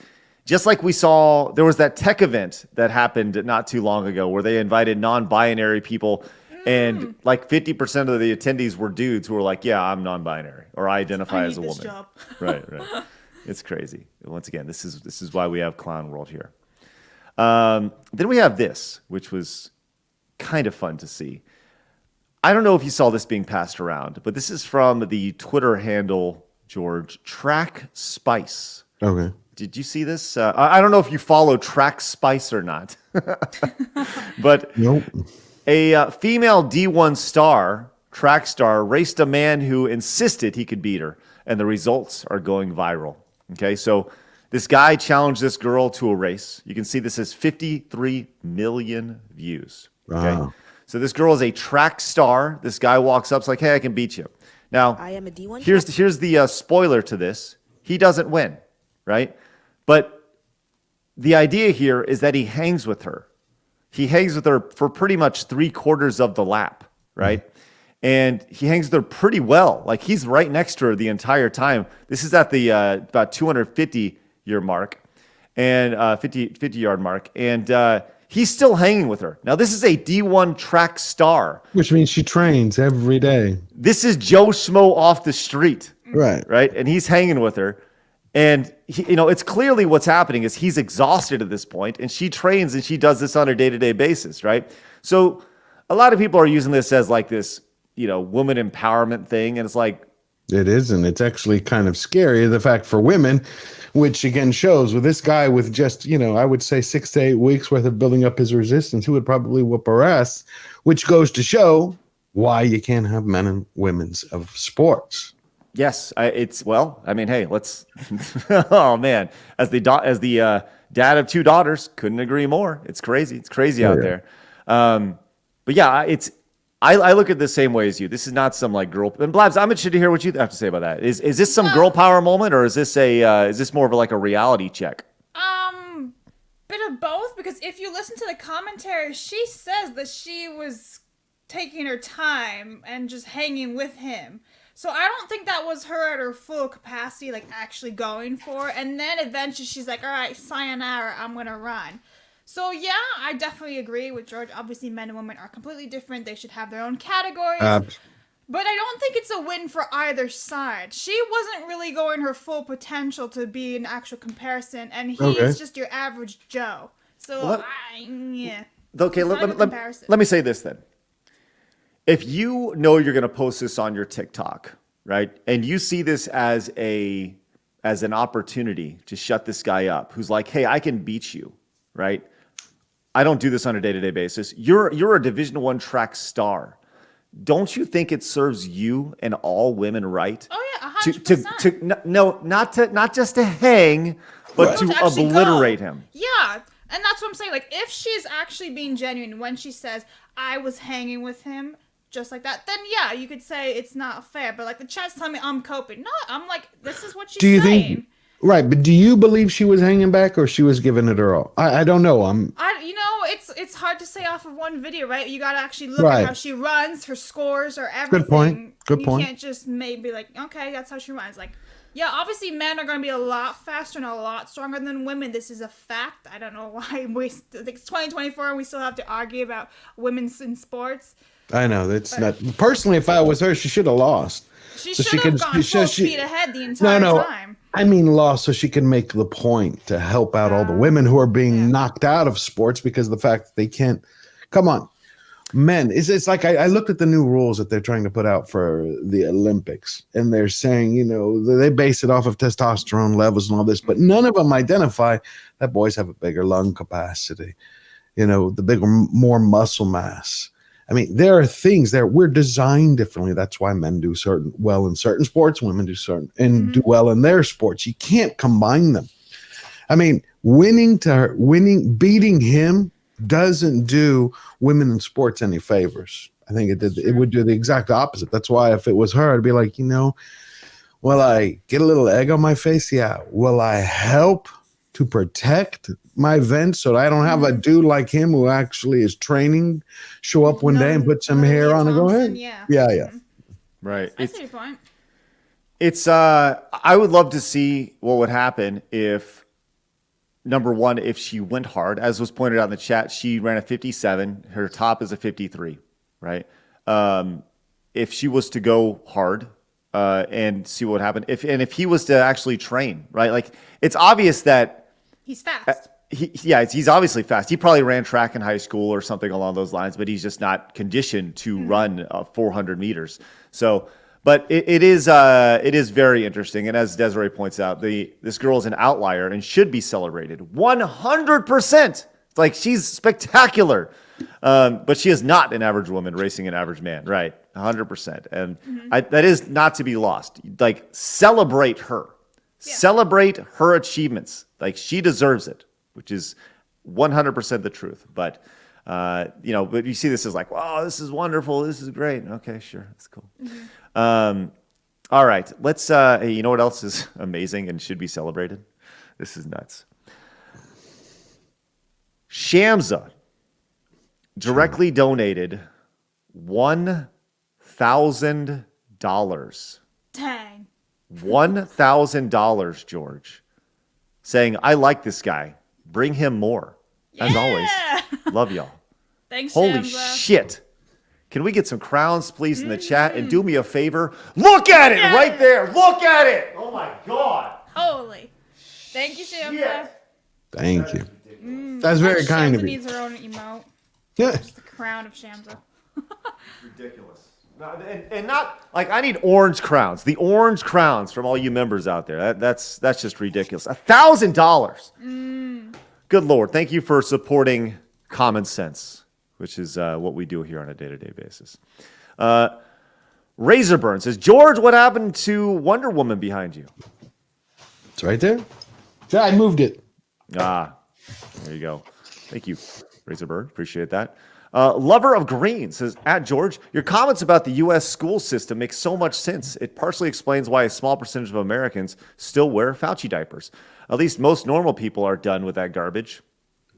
Just like we saw, there was that tech event that happened not too long ago where they invited non-binary people, and like 50% of the attendees were dudes who were like, yeah, I'm non-binary, or I identify as a woman. Job. Right. It's crazy. Once again, this is why we have Clown World here. Then we have this, which was kind of fun to see. I don't know if you saw this being passed around, but this is from the Twitter handle, George, Track Spice. Okay. Did you see this? I don't know if you follow Track Spice or not, but Nope. a female D1 star, track star, raced a man who insisted he could beat her, and the results are going viral. Okay, so this guy challenged this girl to a race. You can see this has 53 million views. Okay, Wow. so this girl is a track star. This guy walks up, it's like, hey, I can beat you. Now, I am a D1 here's the spoiler to this. He doesn't win, right? But the idea here is that he hangs with her. He hangs with her for pretty much 3/4 of the lap, right? And he hangs with her pretty well. Like, he's right next to her the entire time. This is at the about 250-year mark and 50-yard mark. And he's still hanging with her. Now, this is a D1 track star. Which means she trains every day. This is Joe Schmo off the street, Right. right? And he's hanging with her. And, it's clearly what's happening is he's exhausted at this point, and she trains and she does this on a day-to-day basis, right? So a lot of people are using this as like this, woman empowerment thing. And it's like, It isn't. It's actually kind of scary. The fact for women, which again shows with this guy with just, I would say 6 to 8 weeks worth of building up his resistance, he would probably whoop her ass, which goes to show why you can't have men and women's of sports. yes, hey, let's, oh man, as the dad of 2 daughters, couldn't agree more. It's crazy. It's crazy out there. But yeah, I look at it the same way as you. This is not some like girl. And Blabs, I'm interested to hear what you have to say about that. Is this some girl power moment, or is this more of like a reality check? Bit of both, because if you listen to the commentary, she says that she was taking her time and just hanging with him. So I don't think that was her at her full capacity, like actually going for it. And then eventually she's like, all right, sayonara, I'm going to run. So yeah, I definitely agree with George. Obviously, men and women are completely different. They should have their own categories. But I don't think it's a win for either side. She wasn't really going her full potential to be an actual comparison, and he's just your average Joe. So, yeah. Okay, let me say this then. If you know you're going to post this on your TikTok, right, and you see this as an opportunity to shut this guy up, who's like, hey, I can beat you, right? I don't do this on a day-to-day basis. You're a Division I track star. Don't you think it serves you and all women right? Oh yeah, 100%. Not just to hang, but to obliterate him. Yeah, and that's what I'm saying. Like, if she's actually being genuine when she says, I was hanging with him, just like that, then yeah, you could say it's not fair. But like the chat's telling me I'm coping. No, I'm like, this is what she's saying. Think, right, but do you believe she was hanging back or she was giving it her all? I don't know. It's hard to say off of one video, right? You gotta actually look at how she runs, her scores, or everything. Good point. You can't just maybe like, okay, that's how she runs. Like, Yeah, obviously men are going to be a lot faster and a lot stronger than women. This is a fact. I don't know why I think it's 2024 and we still have to argue about women's in sports. I know that's not personally. If I was her, she should have lost. She should have gone full speed ahead the entire time. I mean lost so she can make the point to help out all the women who are being knocked out of sports because of the fact that they can't. Come on, men. It's like I looked at the new rules that they're trying to put out for the Olympics, and they're saying, you know, they base it off of testosterone levels and all this, but none of them identify that boys have a bigger lung capacity, you know, the bigger, more muscle mass. I mean, there are things there. We're designed differently. That's why men do well in certain sports, women do do well in their sports. You can't combine them. I mean, beating him doesn't do women in sports any favors. I think it would do the exact opposite. That's why if it was her, I'd be like, you know, will I get a little egg on my face? Yeah. Will I help to protect my events so that I don't have a dude like him who actually is training show up one day and put some hair on and go ahead? Yeah. Right. I see your point. It's I would love to see what would happen if, number one, if she went hard. As was pointed out in the chat, she ran a 57. Her top is a 53, right? If she was to go hard and see what would happen, if he was to actually train, right? Like, it's obvious that he's fast. He's obviously fast. He probably ran track in high school or something along those lines, but he's just not conditioned to run 400 meters. So, but it is very interesting. And as Desiree points out, this girl is an outlier and should be celebrated 100%. It's like, she's spectacular. But she is not an average woman racing an average man, right? 100%. And that is not to be lost. Like, celebrate her. Yeah. Celebrate her achievements. Like, she deserves it, which is 100% the truth. But, you know, but you see this as like, wow, this is wonderful. This is great. Okay, sure. That's cool. All right. Let's, hey, you know what else is amazing and should be celebrated? This is nuts. Shamsa directly donated $1,000. Dang. $1,000, George, saying, I like this guy. Bring him more. As always, love y'all. Thanks, Holy Shamsa. shit. Can we get some crowns, please, in the chat? And do me a favor. Look at it right there. Look at it. Oh, my God. Holy. Thank you, Shamsa. Shit. Thank you. That's very kind of Shamsa you. needs her own emote. Yeah. Just the crown of Shamsa. Ridiculous. And not like, I need orange crowns. The orange crowns from all you members out there. That's just ridiculous. $1,000. Good Lord. Thank you for supporting common sense, which is what we do here on a day-to-day basis. Razorburn says, George, what happened to Wonder Woman behind you? It's right there. Yeah, I moved it. There you go. Thank you, Razorburn. Appreciate that. Lover of Green says, at George, your comments about the U.S. school system make so much sense. It partially explains why a small percentage of Americans still wear Fauci diapers. At least most normal people are done with that garbage.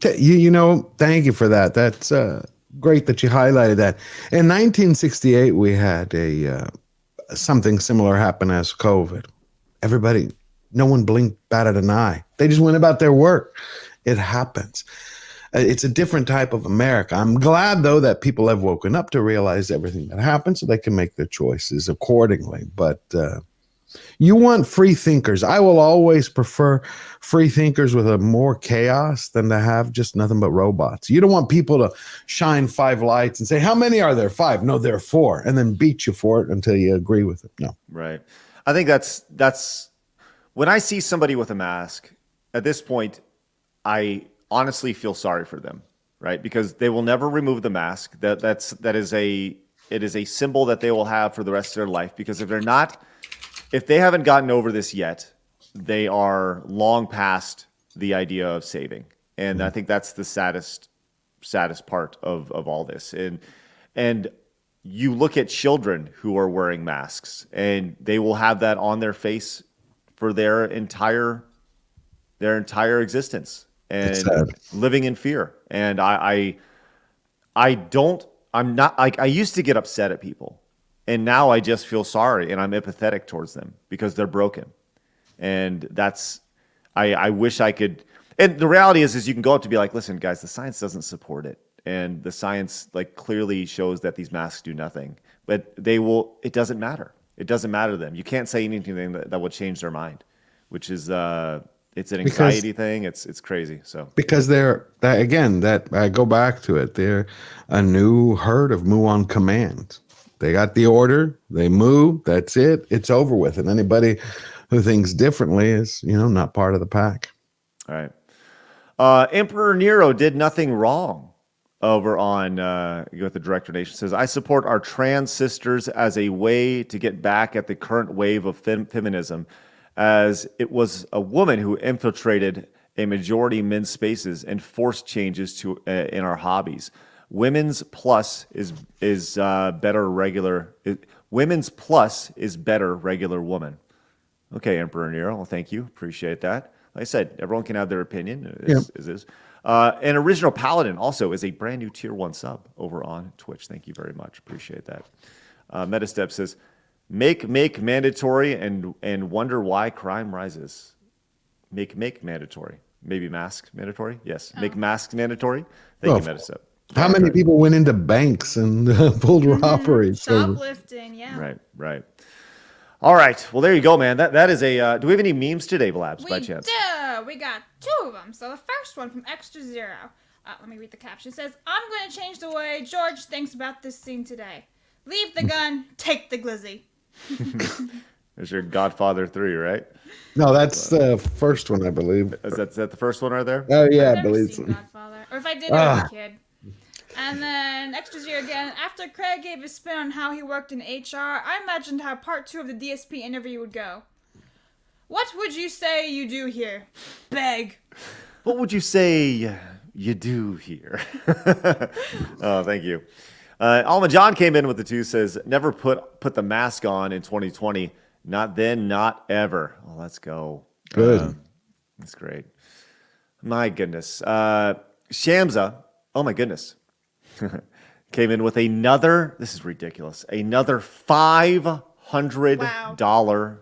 You know, thank you for that. That's great that you highlighted that. In 1968, we had something similar happen as COVID. No one blinked, batted an eye. They just went about their work. It happens. It's a different type of America. I'm glad, though, that people have woken up to realize everything that happens so they can make their choices accordingly. But you want free thinkers. I will always prefer free thinkers with a more chaos than to have just nothing but robots. You don't want people to shine 5 lights and say, how many are there? 5. No, there are 4. And then beat you for it until you agree with it. No. Right. I think that's when I see somebody with a mask, at this point, I honestly feel sorry for them, right? Because they will never remove the mask. It is a symbol that they will have for the rest of their life. Because if they haven't gotten over this yet, they are long past the idea of saving. And I think that's the saddest part of all this. And you look at children who are wearing masks, and they will have that on their face for their entire existence. And living in fear. And I'm not like, I used to get upset at people, and now I just feel sorry and I'm empathetic towards them because they're broken. And that's, I wish I could. And the reality is you can go up to be like, listen, guys, the science doesn't support it. And the science like clearly shows that these masks do nothing. But it doesn't matter. It doesn't matter to them. You can't say anything that would change their mind, which is, it's an anxiety thing. It's crazy. So because I go back to it. They're a new herd of moo on command. They got the order. They moo. That's it. It's over with. And anybody who thinks differently is, not part of the pack. All right. Emperor Nero did nothing wrong. Over on with the Director Nation says, I support our trans sisters as a way to get back at the current wave of feminism, as it was a woman who infiltrated a majority men's spaces and forced changes to in our hobbies. Women's plus is better regular. Women's plus is better regular woman. Okay, Emperor Nero. Well, thank you. Appreciate that. Like I said, everyone can have their opinion. Is. And Original Paladin also is a brand new tier 1 sub over on Twitch. Thank you very much. Appreciate that. Metastep says, make mandatory and wonder why crime rises. Make mandatory. Maybe mask mandatory? Yes. Make masks mandatory. Thank you, Metastep. How many people went into banks and pulled robberies? Shoplifting, yeah. Right. All right. Well, there you go, man. That is a. Do we have any memes today, Blabs, by chance? We do. We got 2 of them. So the first one from Extra Zero. Let me read the caption. It says, I'm going to change the way George thinks about this scene today. Leave the gun, take the glizzy. There's your Godfather 3, right? No, that's the first one, I believe. Is that the first one right there? Oh, yeah, I believe seen so. Godfather. Or if I did, I was a kid. And then Extra Zero again. After Craig gave his spin on how he worked in HR, I imagined how part 2 of the DSP interview would go. What would you say you do here? Beg. What would you say you do here? Oh, thank you. Alma John came in with the 2, says, never put the mask on in 2020. Not then, not ever. Oh, let's go. Good. That's great. My goodness. Shamsa, oh my goodness, came in with another, this is ridiculous, another $500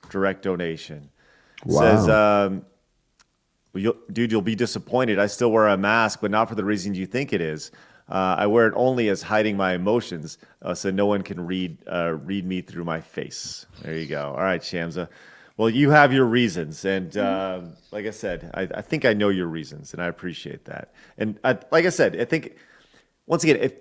direct donation. Wow. Says, dude, you'll be disappointed. I still wear a mask, but not for the reason you think it is. I wear it only as hiding my emotions, so no one can read me through my face. There you go. All right, Shamsa. Well, you have your reasons, and like I said, I think I know your reasons, and I appreciate that. And like I said, I think once again, if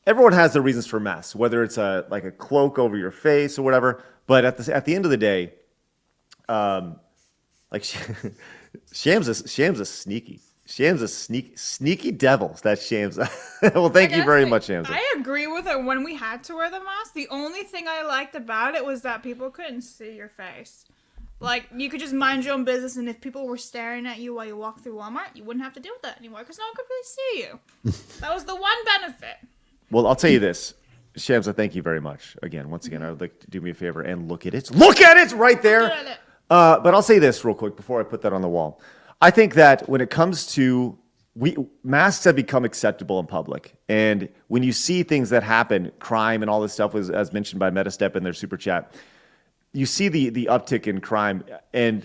everyone has their reasons for masks, whether it's like a cloak over your face or whatever, but at the end of the day, like Shamsa's sneaky. Shamsa's sneaky devils. That's Shamsa. Well, thank you very much, Shamsa. I agree with it. When we had to wear the mask, the only thing I liked about it was that people couldn't see your face. Like, you could just mind your own business, and if people were staring at you while you walked through Walmart, you wouldn't have to deal with that anymore, because no one could really see you. That was the one benefit. Well, I'll tell you this. Shamsa, thank you very much. Once again, I would like to do me a favor and look at it. Look at it right there! But I'll say this real quick before I put that on the wall. I think that when it comes to masks have become acceptable in public, and when you see things that happen, crime and all this stuff, was as mentioned by Metastep in their super chat, you see the uptick in crime. And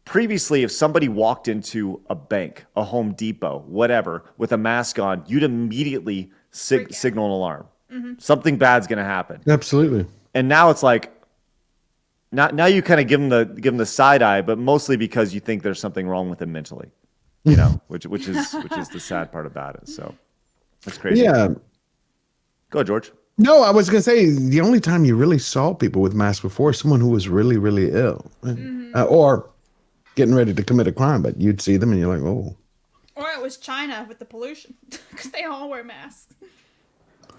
previously, if somebody walked into a bank, a Home Depot, whatever, with a mask on, you'd immediately signal an alarm. Mm-hmm. Something bad's going to happen. Absolutely. And now it's like, now you kind of give them the side eye, but mostly because you think there's something wrong with them mentally, which is the sad part about it. So that's crazy. Yeah. Go ahead, George. No, I was gonna say the only time you really saw people with masks before is someone who was really, really ill, or getting ready to commit a crime. But you'd see them and you're like, oh. Or it was China with the pollution, because they all wear masks.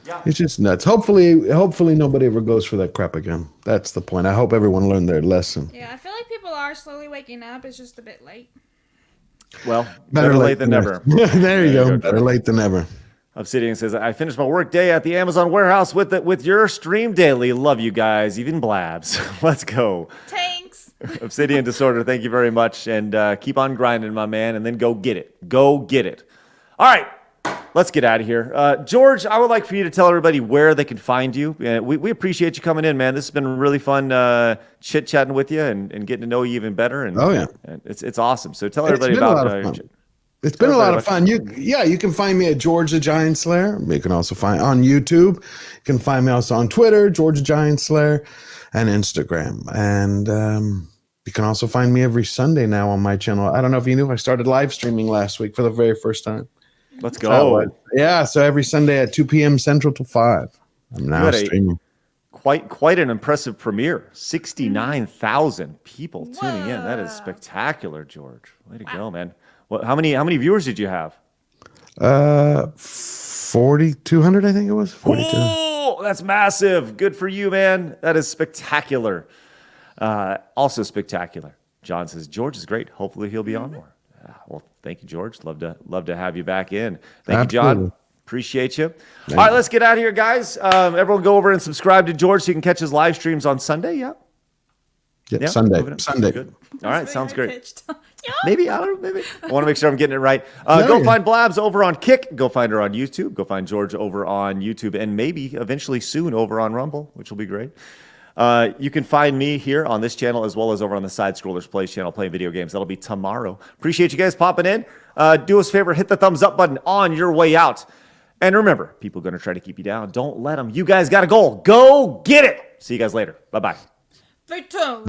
Yeah. It's just nuts. Hopefully nobody ever goes for that crap again. That's the point. I hope everyone learned their lesson. Yeah, I feel like people are slowly waking up. It's just a bit late. Well, better late than never. There you go. Better late than never. Obsidian says, I finished my work day at the Amazon warehouse with your stream daily. Love you guys, even Blabs. Let's go. Thanks. Obsidian Disorder, thank you very much. And keep on grinding, my man, and then go get it. Go get it. All right. let's get out of here. George, I would like for you to tell everybody where they can find you. We appreciate you coming in, man. This has been really fun chit-chatting with you and getting to know you even better. And, and it's awesome. So tell everybody about It's been a lot of fun. You can find me at George the Giant Slayer. You can also find on YouTube. You can find me also on Twitter, George the Giant Slayer, and Instagram. And you can also find me every Sunday now on my channel. I don't know if you knew, I started live streaming last week for the very first time. Let's go. So every Sunday at 2 p.m. Central to 5. I'm now streaming. Quite an impressive premiere. 69,000 people tuning in. That is spectacular, George. Way to go, man. Well, how many viewers did you have? 4,200, I think it was. 42. Oh, that's massive. Good for you, man. That is spectacular. Also spectacular. John says George is great. Hopefully he'll be on more. Well, thank you, George. Love to have you back in. Thank you, John. Appreciate you. All right, let's get out of here, guys. Everyone go over and subscribe to George so you can catch his live streams on Sunday. Yeah, Sunday. Good. All right, sounds great. Maybe, I don't know, maybe. I want to make sure I'm getting it right. Go find Blabs over on Kick. Go find her on YouTube. Go find George over on YouTube. And maybe eventually soon over on Rumble, which will be great. You can find me here on this channel as well as over on the Side Scrollers Plays channel playing video games. That'll be tomorrow. Appreciate you guys popping in. Do us a favor, hit the thumbs up button on your way out. And remember, people are going to try to keep you down. Don't let them. You guys got a goal. Go get it. See you guys later. Bye-bye.